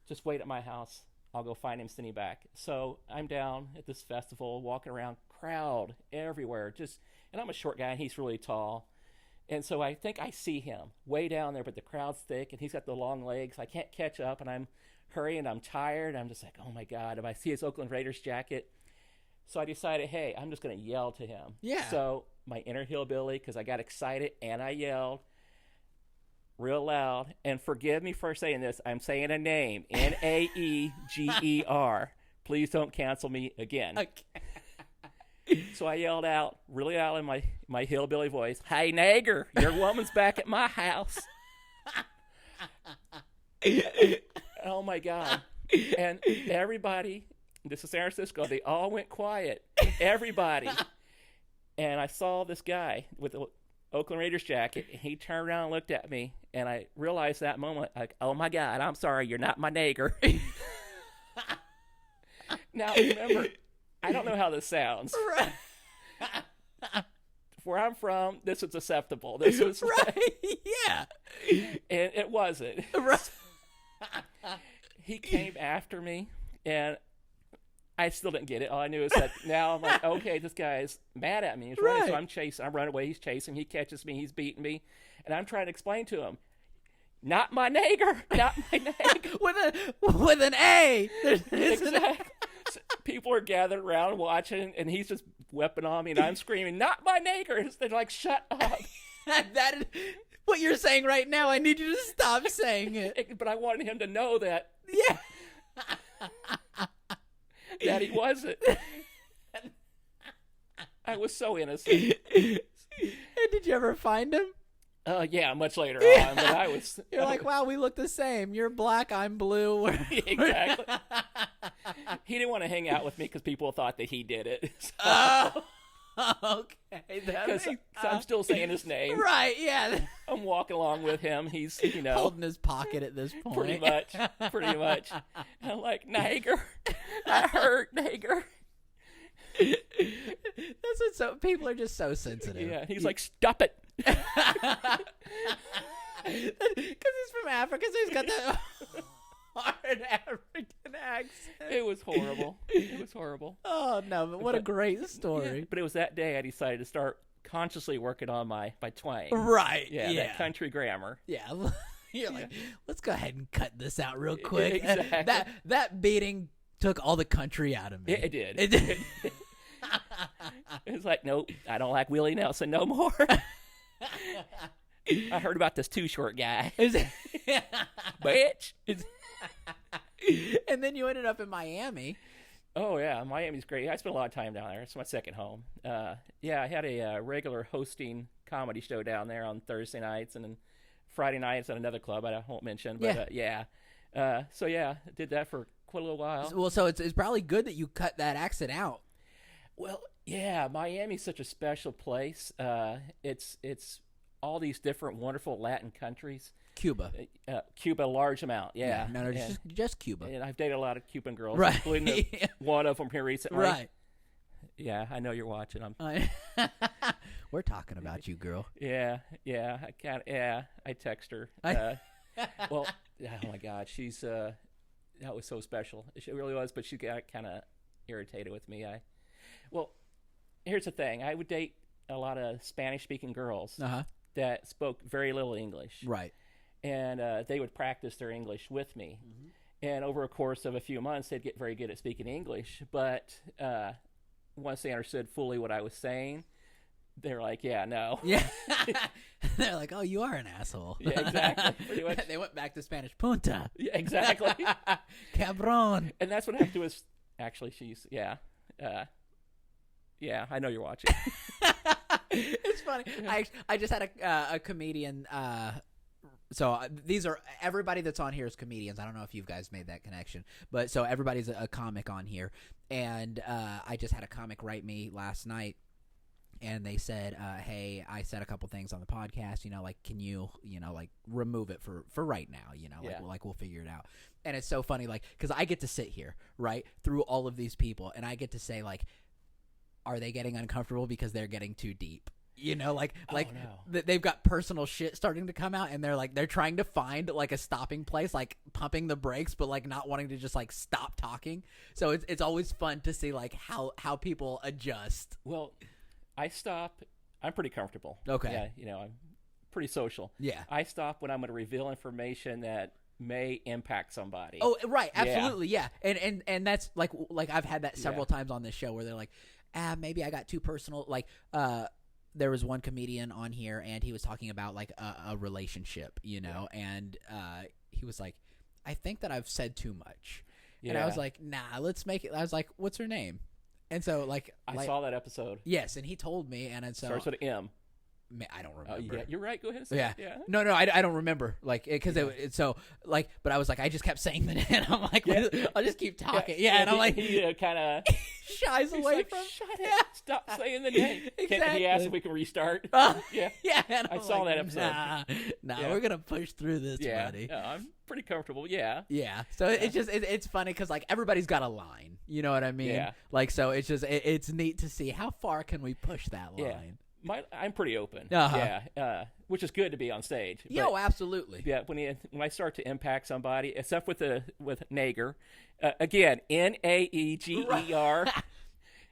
just wait at my house. I'll go find him, send him back. So I'm down at this festival, walking around, crowd everywhere. And I'm a short guy, and he's really tall. And so I think I see him way down there, but the crowd's thick, and he's got the long legs. I can't catch up, and I'm hurrying. I'm tired. I'm just like, oh, my God. If I see his Oakland Raiders jacket. So I decided, hey, I'm just going to yell to him. Yeah. So my inner hillbilly, because I got excited, and I yelled real loud. And forgive me for saying this. I'm saying a name, Naeger. Please don't cancel me again. Okay. So I yelled out really loud in my hillbilly voice, "Hey, Naeger, your woman's back at my house." Oh, my God. And everybody, this is San Francisco, they all went quiet. Everybody. And I saw this guy with the Oakland Raiders jacket. He turned around and looked at me, and I realized that moment, like, oh, my God, I'm sorry, you're not my Naeger. Now, remember, I don't know how this sounds. Right. Where I'm from, this was acceptable. This was right. Yeah. And it wasn't. Right. He came after me, and I still didn't get it. All I knew is that now I'm like, okay, this guy's mad at me. He's running, so I'm chasing. I'm running away. He's chasing. He catches me. He's beating me. And I'm trying to explain to him, not my nigger. Not my nigger. with an A. Exactly. So people are gathered around watching, and he's just whipping on me, and I'm screaming, not my nigger. They're like, shut up. That is what you're saying right now. I need you to stop saying it. But I wanted him to know that. Yeah. That he wasn't. I was so innocent. And did you ever find him? Yeah, much later on. But I was. You're like, wow, we look the same. You're black, I'm blue. Exactly. He didn't want to hang out with me because people thought that he did it. So. Okay. Because I'm still saying his name. Right, yeah. I'm walking along with him. He's, holding his pocket at this point. Pretty much. And I'm like, nigger. I hurt, nigger. That's what so people are just so sensitive. Yeah, he's like, stop it. Because he's from Africa, so he's got that hard African accent. It was horrible. Oh, no, but what a great story. Yeah, but it was that day I decided to start consciously working on my twang. Right. Yeah, that country grammar. Yeah. You're like, let's go ahead and cut this out real quick. Exactly. That beating took all the country out of me. It did. It's like, nope, I don't like Willie Nelson no more. I heard about this Too Short guy. Bitch. And then you ended up in Miami. Oh, yeah. Miami's great. I spent a lot of time down there. It's my second home. Yeah, I had a regular hosting comedy show down there on Thursday nights, and then Friday nights at another club I won't mention. But, so, yeah, I did that for quite a little while. Well, so it's probably good that you cut that accent out. Well, yeah, Miami's such a special place. It's all these different wonderful Latin countries. Cuba, a large amount, yeah. No, just Cuba. And I've dated a lot of Cuban girls, right. including one of them here recently. Right. Yeah, I know you're watching. We're talking about you, girl. Yeah. I text her. Well, oh my God, she's that was so special. She really was, but she got kind of irritated with me. Well, here's the thing. I would date a lot of Spanish-speaking girls that spoke very little English. Right. And they would practice their English with me. Mm-hmm. And over a course of a few months, they'd get very good at speaking English. But once they understood fully what I was saying, they're like, yeah, no. Yeah. They're like, oh, you are an asshole. Yeah, exactly. Pretty much. They went back to Spanish. Punta. Yeah, exactly. Cabron. And that's what happened to us. Actually, she's, yeah, I know you're watching. It's funny. I just had a comedian. So these are everybody that's on here is comedians. I don't know if you guys made that connection, but so everybody's a comic on here. And I just had a comic write me last night, and they said, "Hey, I said a couple things on the podcast. Like, can you, like remove it for right now? Like we'll figure it out." And it's so funny, like, because I get to sit here right through all of these people, and I get to say, like, are they getting uncomfortable because they're getting too deep? They've got personal shit starting to come out, and they're trying to find like a stopping place, like pumping the brakes, but like not wanting to just like stop talking. So it's always fun to see like how people adjust. Well, I stop. I'm pretty comfortable. Okay. Yeah, I'm pretty social. Yeah. I stop when I'm going to reveal information that may impact somebody. Oh, right. Absolutely. Yeah. And that's like I've had that several times on this show where they're like, maybe I got too personal. Like, there was one comedian on here, and he was talking about like a relationship, and he was like, I think that I've said too much. Yeah. And I was like, nah, let's make it. I was like, what's her name? And so like I saw that episode. Yes, and he told me, and so starts with an M. I don't remember. Yeah, you're right. Go ahead and say yeah. No, I don't remember. Like, because it's so, like, but I was like, I just kept saying the name. I'm like, I'll just keep talking. Yeah, and I'm like, he kind of shies away like, from. Shut it! Stop saying the name. Exactly. He asked if we can restart. Yeah. And I saw that episode. Nah, we're gonna push through this, buddy. Yeah, I'm pretty comfortable. Yeah. Yeah. So it's just it's funny because like everybody's got a line. You know what I mean? Yeah. Like, so it's just it's neat to see how far can we push that line. I'm pretty open. Uh-huh. Which is good to be on stage. Yo, absolutely. Yeah, when I start to impact somebody, except with Naeger, again, Naeger.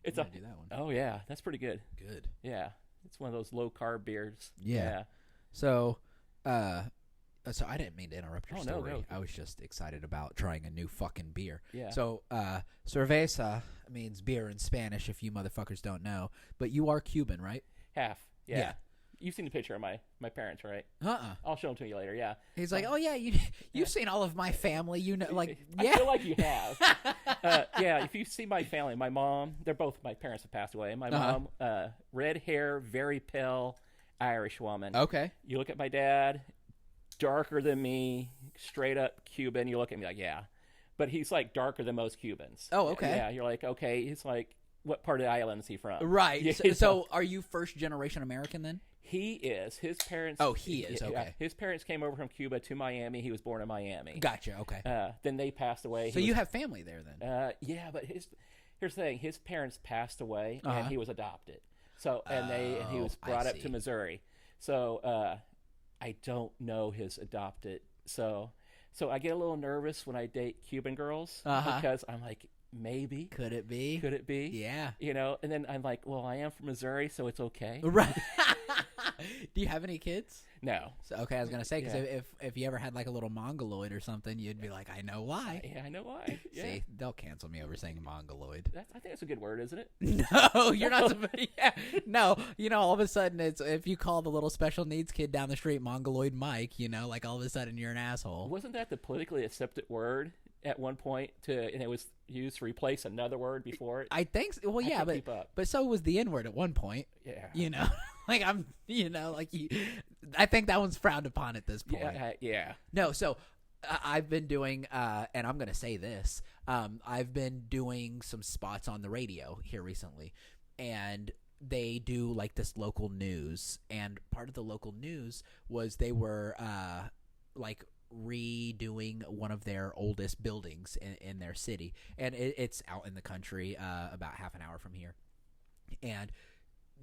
It's do that one. Oh yeah, that's pretty good. Good. Yeah, it's one of those low carb beers. Yeah. So, so I didn't mean to interrupt your story. No. I was just excited about trying a new fucking beer. Yeah. So, cerveza means beer in Spanish, if you motherfuckers don't know. But you are Cuban, right? Half. Yeah. You've seen the picture of my parents, right? I'll show them to you later. Yeah. He's like, oh yeah, you've seen all of my family. You know, like, I feel like you have. Yeah. If you see my family, my mom, my parents have passed away. My mom, red hair, very pale Irish woman. Okay. You look at my dad, darker than me, straight up Cuban. You look at me like, yeah, but he's like darker than most Cubans. Oh, okay. Yeah. You're like, okay. He's like, what part of the island is he from? Right. Yeah, so are you first generation American then? He is. His parents. Oh, he is. Okay. His parents came over from Cuba to Miami. He was born in Miami. Gotcha. Okay. Then they passed away. So you have family there then? Yeah, but here's the thing. His parents passed away, and he was adopted. So and he was brought up to Missouri. So I don't know his adopted. So I get a little nervous when I date Cuban girls because I'm like, maybe. Could it be? Yeah. You know, and then I'm like, well, I am from Missouri, so it's okay. Right. Do you have any kids? No. So, okay, I was going to say, because if you ever had like a little mongoloid or something, you'd be like, I know why. Yeah, I know why. Yeah. See, they'll cancel me over saying mongoloid. I think that's a good word, isn't it? No, you're not. Yeah. No, you know, all of a sudden, it's if you call the little special needs kid down the street Mongoloid Mike, you know, like all of a sudden you're an asshole. Wasn't that the politically accepted word at one point, and it was used to replace another word before it? I think so. Well, yeah, but so was the N-word at one point. Yeah. You know, like I think that one's frowned upon at this point. Yeah. No, so I've been doing, and I'm going to say this, I've been doing some spots on the radio here recently, and they do like this local news, and part of the local news was they were like redoing one of their oldest buildings in their city, and it's out in the country, about half an hour from here, and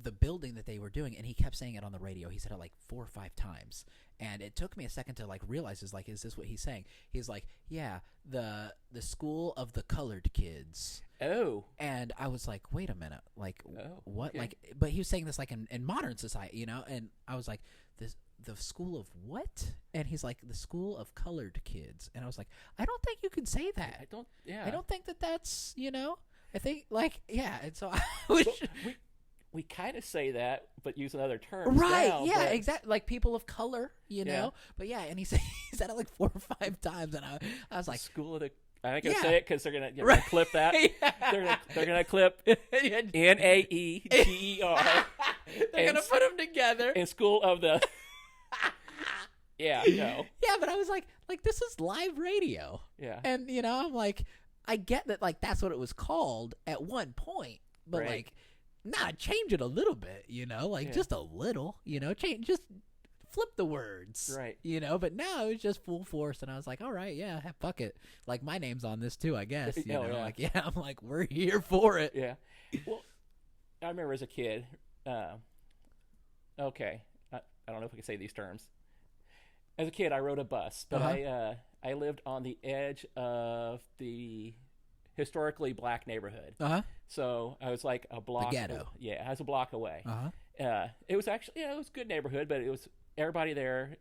the building that they were doing, and he kept saying it on the radio. He said it like 4 or 5 times, and it took me a second to like realize, is this what he's saying? He's like, yeah, the school of the colored kids. Oh. And I was like, wait a minute, like what? Okay. Like, but he was saying this like in modern society, you know, and I was like, the school of what? And he's like, the school of colored kids. And I was like, I don't think you can say that. I don't think that's, you know, I think like, yeah. And so I was we kind of say that, but use another term. Right, now, yeah, exactly. Like people of color, you know? Yeah. But yeah, and he said it like 4 or 5 times, and I was like, school of the... I'm not going to say it because they're going right. to clip that. Yeah. They're going to clip Naeger. They're going to put them together. In school of the... Yeah, no. Yeah, but I was like, this is live radio. Yeah. And, you know, I'm like, I get that, like, that's what it was called at one point, but, right. like... Nah, change it a little bit, you know, like just a little, you know, just flip the words, right? You know, but now it's just full force, and I was like, all right, yeah, fuck it, like my name's on this too, I guess, you know, like I'm like we're here for it, yeah. Well, I remember as a kid, okay, I don't know if I can say these terms. As a kid, I rode a bus, but I lived on the edge of the historically black neighborhood. So I was like a block. The ghetto. Yeah, I was a block away. It was actually, it was a good neighborhood, but it was everybody there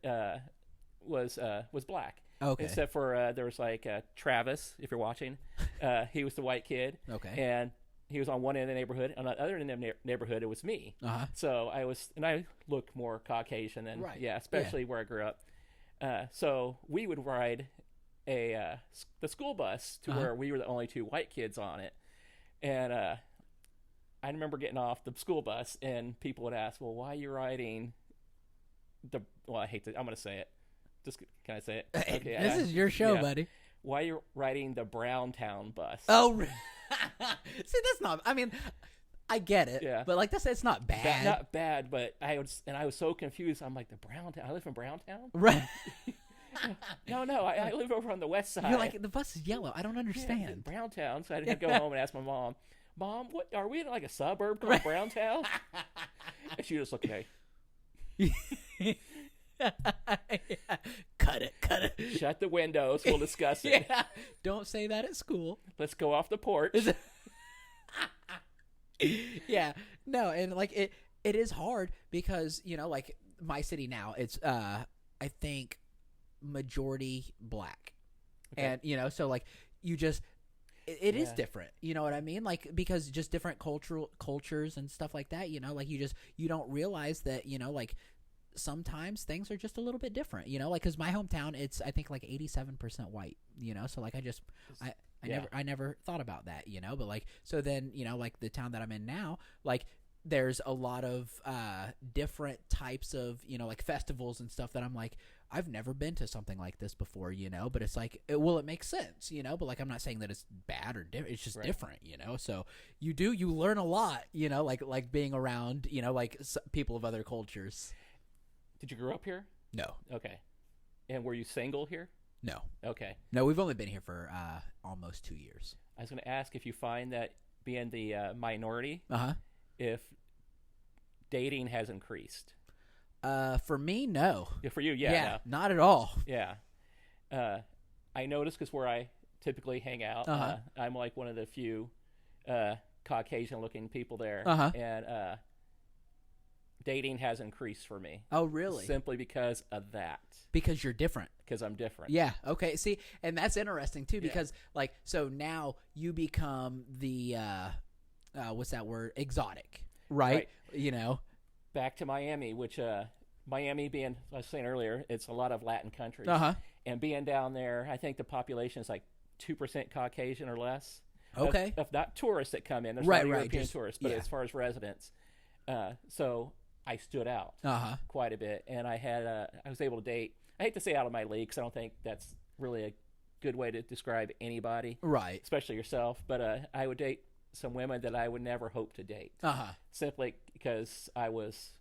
was black. Okay. Except for there was like Travis, if you're watching. He was the white kid. Okay. And he was on one end of the neighborhood. On the other end of the neighborhood, it was me. So I looked more Caucasian than especially where I grew up. So we would ride the school bus to where we were the only 2 white kids on it. And I remember getting off the school bus and people would ask, well, why are you riding I hate to. I'm going to say it. Just can I say it? Hey, okay, this is your show, buddy. Why you're riding the Browntown bus? Oh, see, that's not. I mean, I get it. Yeah. But like it's not bad. Not bad, but I was so confused. I'm like, the Browntown. I live in Browntown. Right. No, I live over on the west side. You're like, the bus is yellow. I don't understand. Browntown. So I had to go home and ask my mom. Mom, what are we in like a suburb called Browntown? And she just looked at me. Cut it. Shut the windows. We'll discuss it. Yeah. Don't say that at school. Let's go off the porch. Yeah. No, and like it is hard because, like my city now, it's I think majority black. Okay. And so like you just it is different. You know what I mean? Like because just different cultures and stuff like that, like you don't realize that, like sometimes things are just a little bit different, like because my hometown, it's I think like 87% white, so like I never thought about that, but like so then like the town that I'm in now, like there's a lot of different types of like festivals and stuff that I'm like I've never been to something like this before, but it's like it makes sense, but like I'm not saying that it's bad or different, it's just different, so you learn a lot, like being around like people of other cultures. Did you grow up here? No. Okay. And were you single here? No. Okay. No, we've only been here for almost 2 years. I was going to ask if you find that being the minority, if dating has increased. For me, no. Yeah, for you, yeah. Yeah, no. Not at all. Yeah. I noticed because where I typically hang out, I'm like one of the few Caucasian-looking people there. And dating has increased for me. Oh, really? Simply because of that. Because you're different. Because I'm different. Yeah. Okay. See, and that's interesting too, because like, so now you become the, what's that word? Exotic, right? Back to Miami, which, Miami being, I was saying earlier, it's a lot of Latin countries. And being down there, I think the population is like 2% Caucasian or less. Okay. Of not tourists that come in. There's right, European tourists, but as far as residents. So I stood out quite a bit, and I was able to date. I hate to say out of my league because I don't think that's really a good way to describe anybody, right? Especially yourself. But I would date some women that I would never hope to date, simply because I was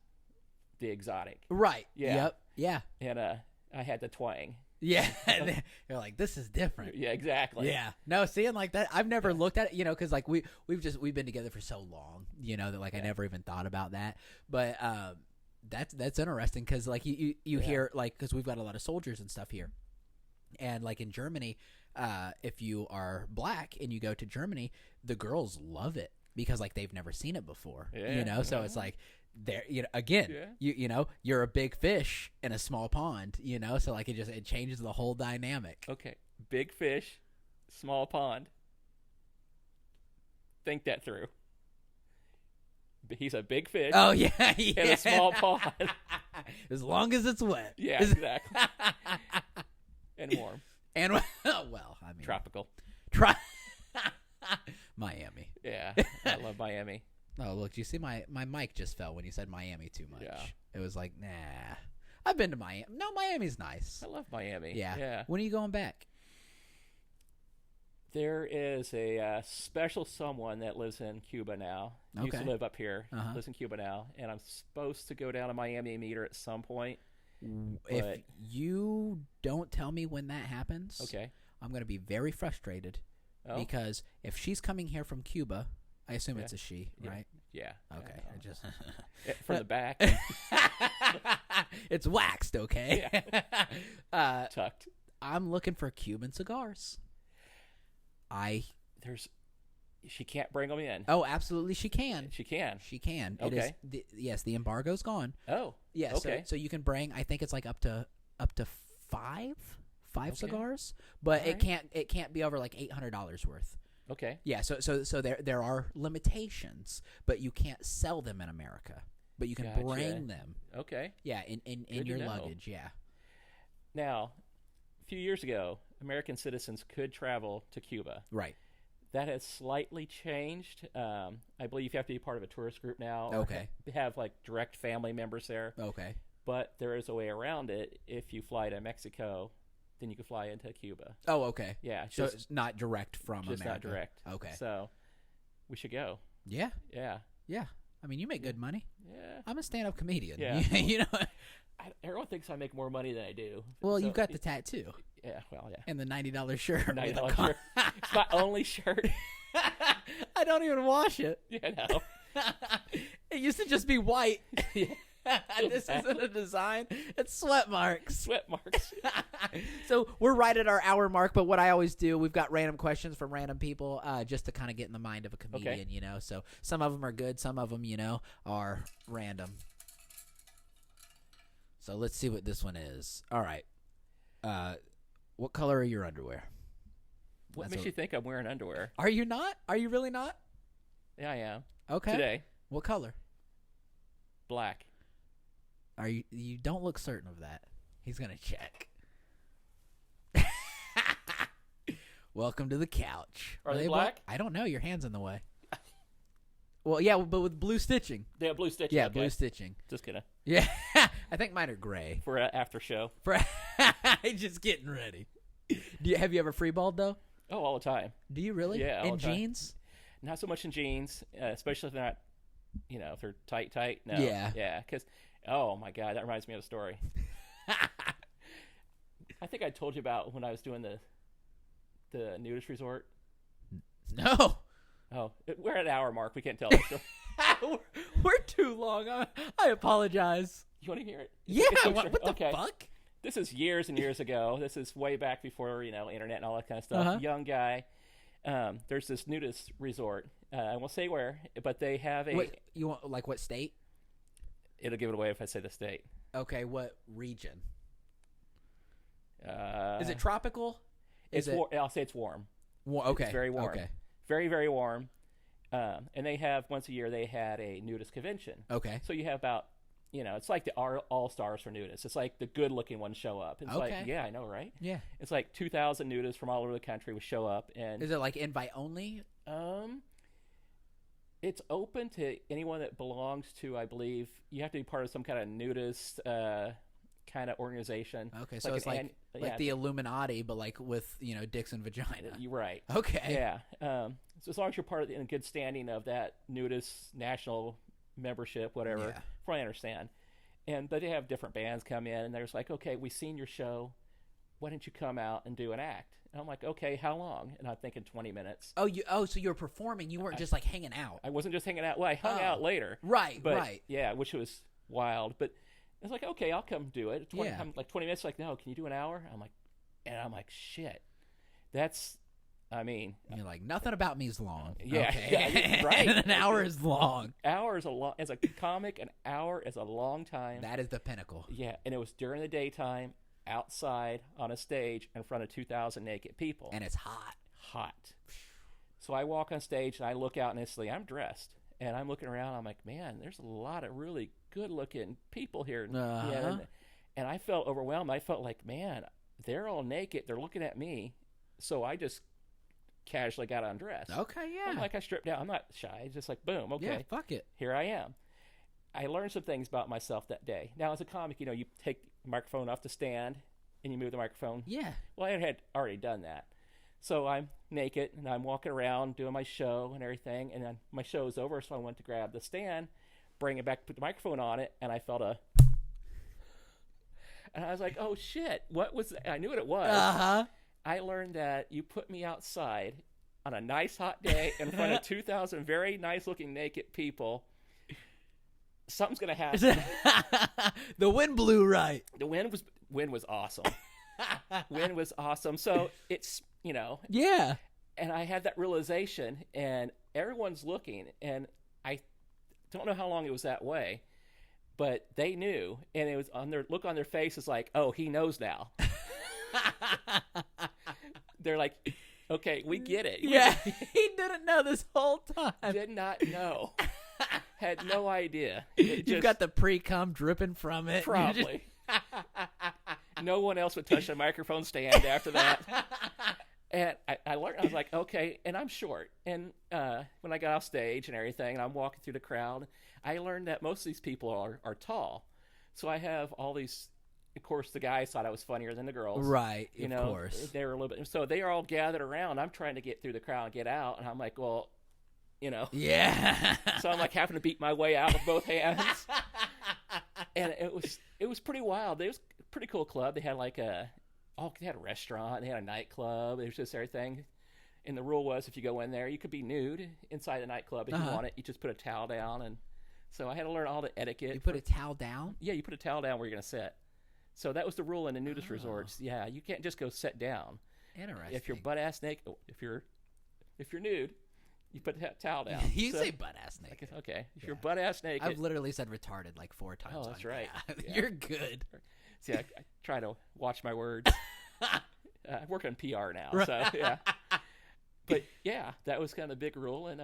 the exotic, right? Yeah. Yep. Yeah. And I had the twang. Yeah, you're like, this is different. Yeah, exactly. Yeah, no, seeing like that, I've never looked at it, because like we've been together for so long, that like I never even thought about that. But that's interesting because like you hear like because we've got a lot of soldiers and stuff here, and like in Germany, if you are black and you go to Germany, the girls love it because like they've never seen it before, So it's like. There, again, you're a big fish in a small pond, so like it changes the whole dynamic. Okay, big fish, small pond. Think that through. He's a big fish. Oh yeah, in a small pond. As long as it's wet. Yeah, exactly. And warm. And well, I mean, tropical. Miami. Yeah, I love Miami. Oh, look, you see my mic just fell when you said Miami too much. Yeah. It was like, nah. I've been to Miami. No, Miami's nice. I love Miami. Yeah. When are you going back? There is a special someone that lives in Cuba now. Okay. Used to live up here. Lives in Cuba now. And I'm supposed to go down to Miami and meet her at some point. If you don't tell me when that happens, okay, I'm going to be very frustrated. Because if she's coming here from Cuba... I assume it's a she, right? Yeah. Okay. I just from the back. It's waxed, okay? Yeah. Tucked. I'm looking for Cuban cigars. She can't bring them in. Oh, absolutely, she can. She can. She can. Okay. The embargo's gone. Oh. Yeah. Okay. So you can bring. I think it's like up to 5 cigars, but it can't be over like $800 worth. Okay. Yeah, so there are limitations, but you can't sell them in America. But you can bring them. Okay. Yeah, in your luggage, yeah. Now, a few years ago, American citizens could travel to Cuba. Right. That has slightly changed. I believe you have to be part of a tourist group now. Okay. Or have like direct family members there. Okay. But there is a way around it. If you fly to Mexico, then you can fly into Cuba. Oh, okay. Yeah. So it's not direct from America. Just not direct. Okay. So we should go. Yeah. Yeah. Yeah. I mean, you make good money. Yeah. I'm a stand-up comedian. Yeah. You know. Everyone thinks I make more money than I do. Well, you got the tattoo. Yeah. Well, yeah. And the $90 shirt. $90 shirt. It's my only shirt. I don't even wash it. Yeah, no. It used to just be white. Yeah. This isn't a design. It's sweat marks. Sweat marks. So we're right at our hour mark, but what I always do, we've got random questions from random people just to kind of get in the mind of a comedian, you know. So some of them are good. Some of them, you know, are random. So let's see what this one is. All right. What color are your underwear? What makes you think I'm wearing underwear? Are you not? Are you really not? Yeah, I am. Okay. Today. What color? Black. Are you? You don't look certain of that. He's gonna check. Welcome to the couch. Are they black? I don't know. Your hand's in the way. Well, yeah, but with blue stitching. They have blue stitching. Yeah, okay. blue stitching. Just kidding. Yeah, I think mine are gray. For an after show. For just getting ready. Have you ever freeballed though? Oh, all the time. Do you really? Yeah, all in the time. Jeans? Not so much in jeans, especially if they're not, you know, if they're tight. No. Yeah. Yeah, because, oh my God, that reminds me of a story. I think I told you about when I was doing the nudist resort. No. Oh, we're at an hour mark. We can't tell that story. We're too long. I apologize. You want to hear it? Yeah. What the fuck? This is years and years ago. This is way back before, you know, internet and all that kind of stuff. Uh-huh. Young guy. There's this nudist resort. I won't say where, but they have a. What, you want like what state? It'll give it away if I say the state. Okay, what region? Is it tropical? I'll say it's warm. Okay. It's very warm. Okay. Very, very warm. And they have, once a year, they had a nudist convention. Okay. So you have about, you know, it's like the all-stars for nudists. It's like the good-looking ones show up. It's like, yeah, I know, right? Yeah. It's like 2,000 nudists from all over the country would show up. And is it like invite only? It's open to anyone that belongs to, I believe, you have to be part of some kind of nudist kind of organization. Okay, so it's like the Illuminati, but like with, you know, dicks and vagina. You're right. Okay. Yeah. So as long as you're part of in good standing of that nudist national membership, whatever, from what I understand. But they have different bands come in, and they're just like, okay, we've seen your show. Why don't you come out and do an act? And I'm like, okay, how long? And I'm thinking 20 minutes. So you were performing. You weren't just like hanging out. I wasn't just hanging out. Well, I hung out later. Right. Yeah, which was wild. But it's like, okay, I'll come do it. I'm like 20 minutes. Like, no, can you do an hour? I'm like, shit. That's, I mean. You're like, nothing about me is long. Yeah. Okay. Yeah, right. And an hour is long. Hour is a long. As a comic, an hour is a long time. That is the pinnacle. Yeah, and it was during the daytime, outside on a stage in front of 2,000 naked people. And it's hot. Hot. So I walk on stage and I look out and instantly I'm dressed. And I'm looking around. I'm like, man, there's a lot of really good-looking people here. Yeah, and I felt overwhelmed. I felt like, man, they're all naked. They're looking at me. So I just casually got undressed. Okay, yeah. I'm like, I stripped down. I'm not shy. Just like, boom, okay. Yeah, fuck it. Here I am. I learned some things about myself that day. Now, as a comic, you know, you take the microphone off the stand and you move the microphone. Yeah. Well, I had already done that. So I'm naked and I'm walking around doing my show and everything. And then my show is over, so I went to grab the stand, bring it back, put the microphone on it, and I felt and I was like, oh, shit. What was that? I knew what it was. Uh-huh. I learned that you put me outside on a nice hot day in front of 2,000 very nice-looking naked people. Something's going to happen. The wind blew right. The wind was awesome. Wind was awesome. So it's, you know. Yeah. And I had that realization, and everyone's looking, and I don't know how long it was that way, but they knew, and it was on their look on their face is like, oh, he knows now. They're like, okay, we get it. Yeah, he didn't know this whole time. Did not know. Had no idea. You've got the pre-cum dripping from it. Probably. No one else would touch the microphone stand after that. And I learned, I was like, okay, and I'm short. And when I got off stage and everything, and I'm walking through the crowd, I learned that most of these people are tall. So I have all these. Of course, the guys thought I was funnier than the girls. Right, you of know, course. They were a little bit. So they are all gathered around. I'm trying to get through the crowd and get out, and I'm like, well, you know. Yeah. So I'm like having to beat my way out with both hands. And it was pretty wild. It was a pretty cool club. They had like they had a restaurant, they had a nightclub. It was just everything. And the rule was if you go in there, you could be nude inside the nightclub if you want it. You just put a towel down. And so I had to learn all the etiquette. You put a towel down? Yeah, you put a towel down where you're going to sit. So that was the rule in the nudist resorts. Yeah, you can't just go sit down. Interesting. If you're butt ass naked, if you're nude, you put that towel down. You say butt ass naked. Okay. If you're butt ass naked. I've literally said retarded like 4 times. Oh, that's right. Yeah. You're good. See, I try to watch my words. I work on PR now, right. So yeah. But yeah, that was kind of the big rule. And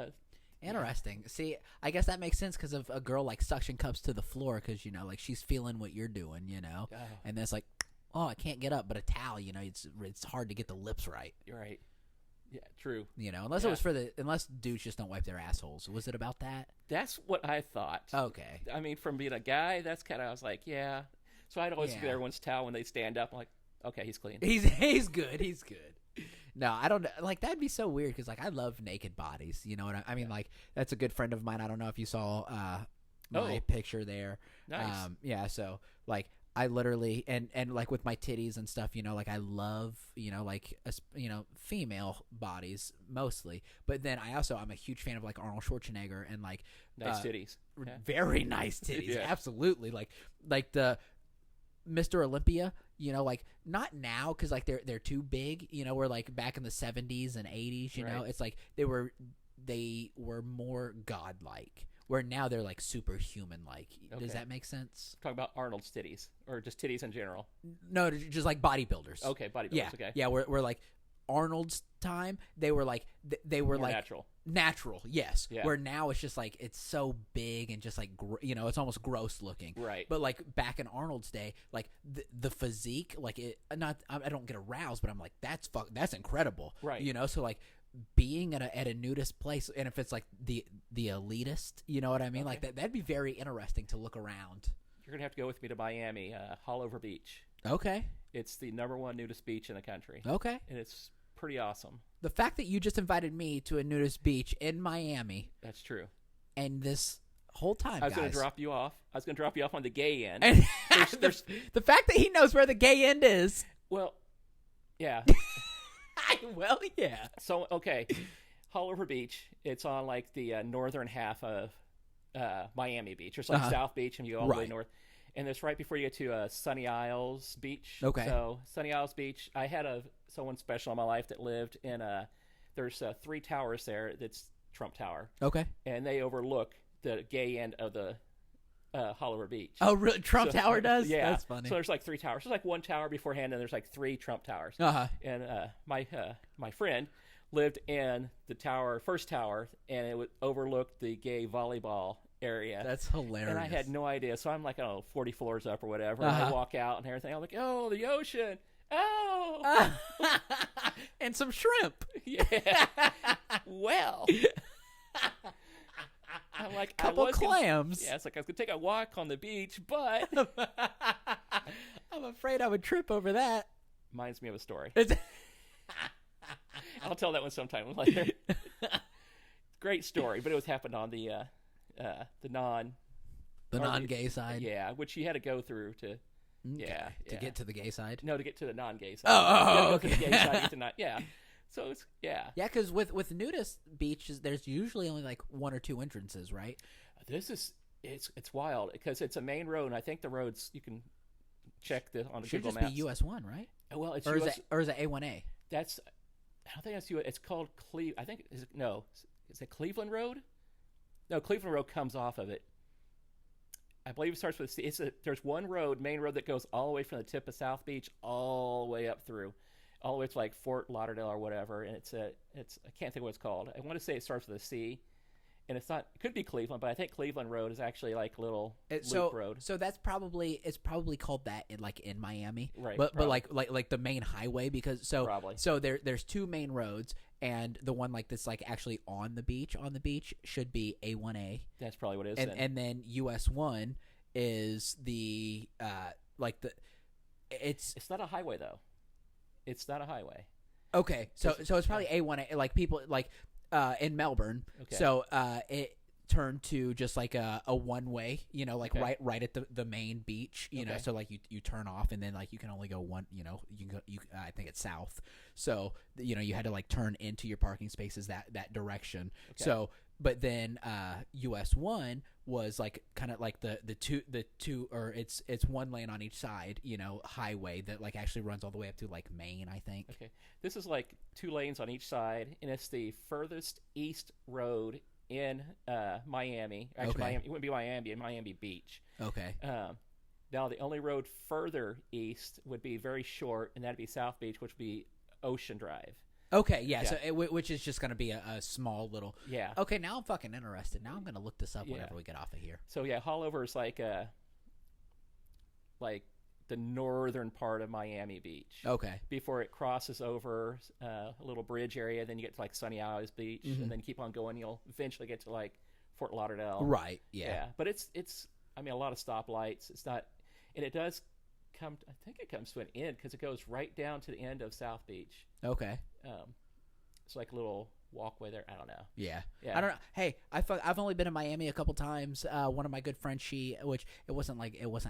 interesting. See, I guess that makes sense because of a girl like suction cups to the floor because, you know, like she's feeling what you're doing, you know, and then it's like, oh, I can't get up, but a towel, you know, it's hard to get the lips right. You're right. Yeah, true. You know, unless it was unless dudes just don't wipe their assholes. Was it about that? That's what I thought. Okay. I mean, from being a guy, that's kind of, I was like, yeah. So I'd always get everyone's towel when they stand up. I'm like, okay, he's clean. He's good. He's good. No, I don't like that'd be so weird because like I love naked bodies. You know what I mean? Like that's a good friend of mine. I don't know if you saw my picture there. Nice. Yeah. So like I literally and like with my titties and stuff. You know, like I love like female bodies mostly. But then I'm a huge fan of like Arnold Schwarzenegger and like nice titties. Very nice titties. Yeah. Absolutely. Like the Mr. Olympia, you know, like not now because like they're too big, you know, we're like back in the 70s and 80s, you know, it's like they were more godlike, where now they're like superhuman like. Okay. Does that make sense? Talking about Arnold's titties or just titties in general? No, just like bodybuilders. Okay, bodybuilders. Yeah, okay. Yeah, we're like Arnold's time, they were like more like natural, yes. Yeah. Where now it's just like it's so big and just like it's almost gross looking. Right. But like back in Arnold's day, like the physique, like I don't get aroused, but I'm like that's incredible. Right. You know, so like being at a nudist place, and if it's like the elitist, you know what I mean? Okay. Like that'd be very interesting to look around. You're gonna have to go with me to Miami, Hollover Beach. Okay. It's the #1 nudist beach in the country. Okay. And it's pretty awesome. The fact that you just invited me to a nudist beach in Miami. That's true. And this whole time, I was going to drop you off. I was going to drop you off on the gay end. there's the fact that he knows where the gay end is. Well, yeah. Well, yeah. So, okay. Hollover Beach, it's on like the northern half of Miami Beach. It's like South Beach, and you go all the way north. And it's right before you get to Sunny Isles Beach. Okay. So Sunny Isles Beach, I had someone special in my life that lived in there's 3 towers there. That's Trump Tower. Okay. And they overlook the gay end of the Hollover Beach. Oh, really? Trump Tower does? Yeah. That's funny. So there's like 3 towers. There's like 1 tower beforehand, and there's like 3 Trump towers. And my friend lived in the first tower, and it would overlook the gay volleyball area. That's hilarious. And I had no idea. So I'm like, 40 floors up or whatever. And I walk out and everything. I'm like, oh, the ocean. Oh. And some shrimp. Yeah. Well. I'm like, couple clams. Yeah, it's like I was going to take a walk on the beach, but. I'm afraid I would trip over that. Reminds me of a story. I'll tell that one sometime later. Great story, but it was happened on the non-gay side. Yeah, which you had to go through to. Okay. To get to the gay side. No, to get to the non-gay side. Oh, okay. To the gay side, yeah. So it's Yeah, because with nudist beaches, there's usually only like 1 or 2 entrances, right? It's wild because it's a main road, and I think the roads you can check on the Should Google just Maps. be US 1, right? Well, it's or US, is it A1A? I don't think that's US. It's called I think is it Cleveland Road? No, Cleveland Road comes off of it. I believe it starts with C. There's one main road that goes all the way from the tip of South Beach all the way up through, all the way to like Fort Lauderdale or whatever. And it's I can't think what it's called. I want to say it starts with a C, and it's not. It could be Cleveland, but I think Cleveland Road is actually like a little loop road. So it's probably called that in Miami, right? But like the main highway because probably. So there's 2 main roads, and the one like that's like actually on the beach should be A1A. That's probably what it is. And then US 1 is the It's not a highway though. It's not a highway. Okay, so it's probably A1, like people like in Melbourne. Okay. So it turned to just like a one way, like right at the main beach, you know. So like you turn off and then like you can only go one, you can go I think it's south. So you had to like turn into your parking spaces that direction. Okay. So but then US 1 was like kind of like the two or it's one lane on each side, highway that like actually runs all the way up to like Maine, I think. Okay. This is like 2 lanes on each side, and it's the furthest east road in Miami. Actually, Miami, it wouldn't be Miami, in Miami Beach. Okay. Now the only road further east would be very short, and that'd be South Beach, which would be Ocean Drive. Okay, yeah. So which is just going to be a small little. Yeah. Okay, now I'm fucking interested. Now I'm going to look this up whenever we get off of here. So yeah, Haulover is like the northern part of Miami Beach. Okay. Before it crosses over a little bridge area, then you get to like Sunny Isles Beach, and then keep on going. You'll eventually get to like Fort Lauderdale. Right. Yeah. But it's I mean a lot of stoplights. It's not, and it does come. I think it comes to an end because it goes right down to the end of South Beach. Okay. It's like a little walkway there. I don't know. Yeah. I don't know. Hey, I've only been in Miami a couple times. One of my good friends, which it wasn't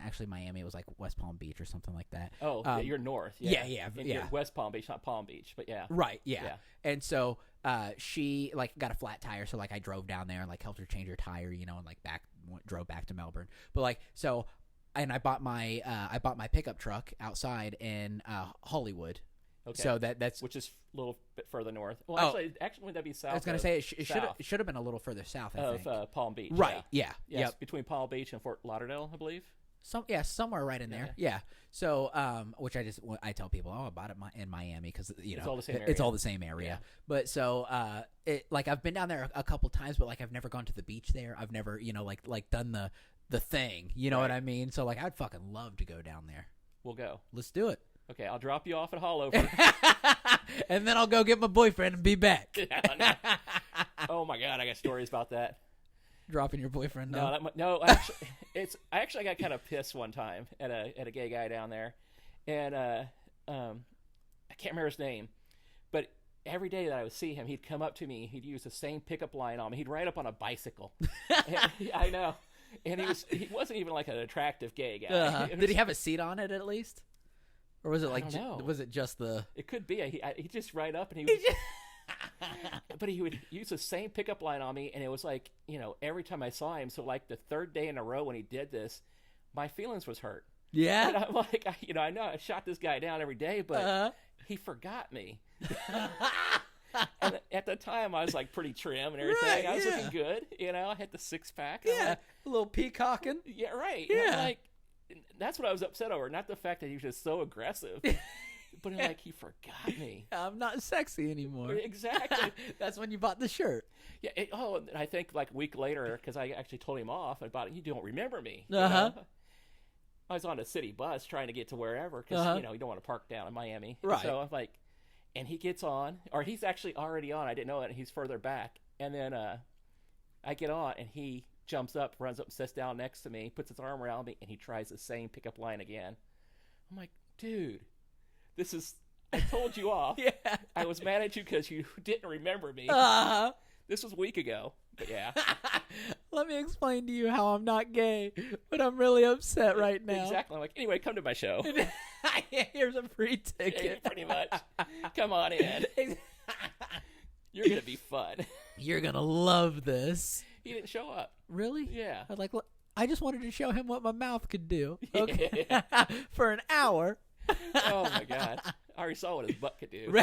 actually Miami. It was like West Palm Beach or something like that. Oh, you're north. Yeah. You're West Palm Beach, not Palm Beach, but yeah. Right. Yeah. And so she like got a flat tire, so like I drove down there and like helped her change her tire, and like drove back to Melbourne. But like so, and I bought my pickup truck outside in Hollywood. Okay. So that's which is a little bit further north. Well, actually, would that be south? I was going to say it should have been a little further south. I think of Palm Beach. Right. Yeah. Yes, between Palm Beach and Fort Lauderdale, I believe. Somewhere right in there. Yeah. So, which I tell people, I bought it in Miami because it's all the same area. It's all the same area. Yeah. But so, I've been down there a couple times, but like I've never gone to the beach there. I've never, like done the thing. You know what I mean? So like I'd fucking love to go down there. We'll go. Let's do it. Okay, I'll drop you off at Haulover. And then I'll go get my boyfriend and be back. Oh my God, I got stories about that. Dropping your boyfriend? No. I actually got kind of pissed one time at a gay guy down there, and I can't remember his name, but every day that I would see him, he'd come up to me. He'd use the same pickup line on me. He'd ride up on a bicycle. I know, and he wasn't even like an attractive gay guy. Did he have a seat on it at least? Or was it like was it just the? It could be. He just ride up and he would, but he would use the same pickup line on me, and it was like every time I saw him. So like the third day in a row when he did this, my feelings was hurt. Yeah. And I'm like, I know I shot this guy down every day, but he forgot me. And at the time, I was like pretty trim and everything. Right, I was looking good. I had the 6-pack. Yeah, like, a little peacocking. Yeah, right. Yeah. Like, that's what I was upset over. Not the fact that he was just so aggressive, but like he forgot me. I'm not sexy anymore. Exactly. That's when you bought the shirt. Yeah. And I think like a week later, because I actually told him off about it. You don't remember me. I was on a city bus trying to get to wherever because you don't want to park down in Miami. Right. So I'm like, and he gets on, or he's actually already on. I didn't know it. He's further back, and then I get on, and he jumps up, runs up, and sits down next to me, puts his arm around me, and he tries the same pickup line again. I'm like, dude, I told you off. Yeah. I was mad at you because you didn't remember me. This was a week ago, but yeah. Let me explain to you how I'm not gay, but I'm really upset right now. Exactly. I'm like, anyway, come to my show. Here's a free ticket. Pretty much. Come on in. You're going to be fun. You're going to love this. He didn't show up. Really? Yeah. I just wanted to show him what my mouth could do. Okay. For an hour. Oh my God. I already saw what his butt could do.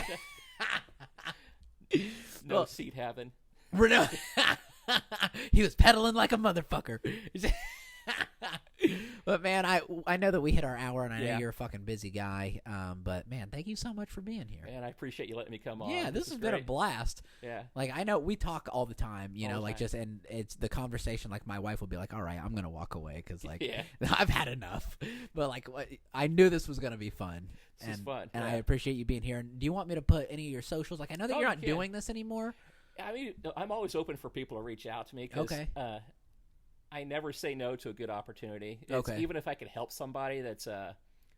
No seat having. He was pedaling like a motherfucker. But man, I know that we hit our hour, and I know you're a fucking busy guy. But man, thank you so much for being here. Man, I appreciate you letting me come on. Yeah, this has been a blast. Yeah, like I know we talk all the time, and it's the conversation. Like my wife will be like, "All right, I'm gonna walk away because I've had enough." But like I knew this was gonna be fun. This is fun, and I appreciate you being here. And do you want me to put any of your socials? Like I know that you're not doing this anymore. I mean, I'm always open for people to reach out to me. 'Cause, okay. I never say no to a good opportunity. Okay. Even if I could help somebody that's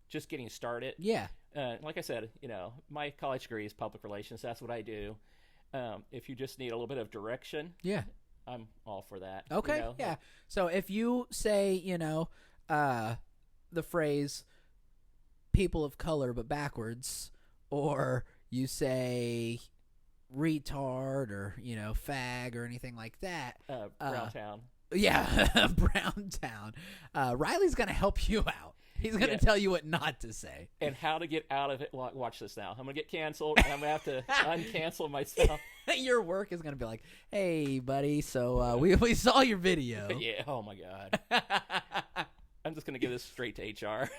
just getting started. Yeah. Like I said, my college degree is public relations. That's what I do. If you just need a little bit of direction, yeah, I'm all for that. Okay, yeah. So if you say, the phrase "people of color but backwards," or you say retard or fag or anything like that, Browntown. Yeah, Browntown. Riley's gonna help you out. He's going to tell you what not to say. And how to get out of it. Watch this now. I'm going to get canceled, and I'm going to have to uncancel myself. Your work is going to be like, hey, buddy, so we saw your video. Yeah, oh, my God. I'm just going to give this straight to HR.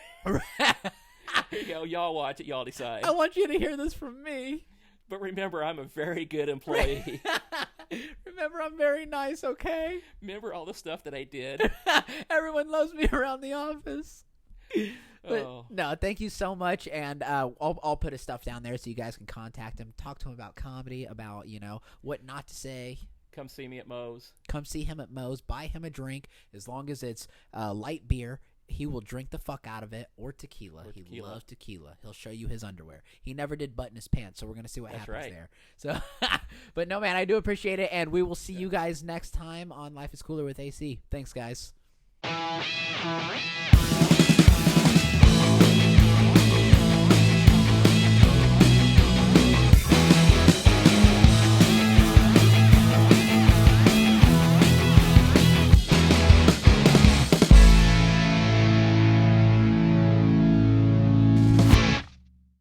Here you go. Y'all watch it. Y'all decide. I want you to hear this from me. But remember, I'm a very good employee. Remember, I'm very nice, okay? Remember all the stuff that I did? Everyone loves me around the office. But, no, thank you so much, and I'll put his stuff down there so you guys can contact him, talk to him about comedy, about what not to say. Come see me at Moe's. Come see him at Moe's. Buy him a drink, as long as it's light beer. He will drink the fuck out of it, or tequila. He loves tequila. He'll show you his underwear. He never did button his pants, so we're gonna see what happens there. So, but no, man, I do appreciate it, and we will see you guys next time on Life is Cooler with AC. Thanks, guys.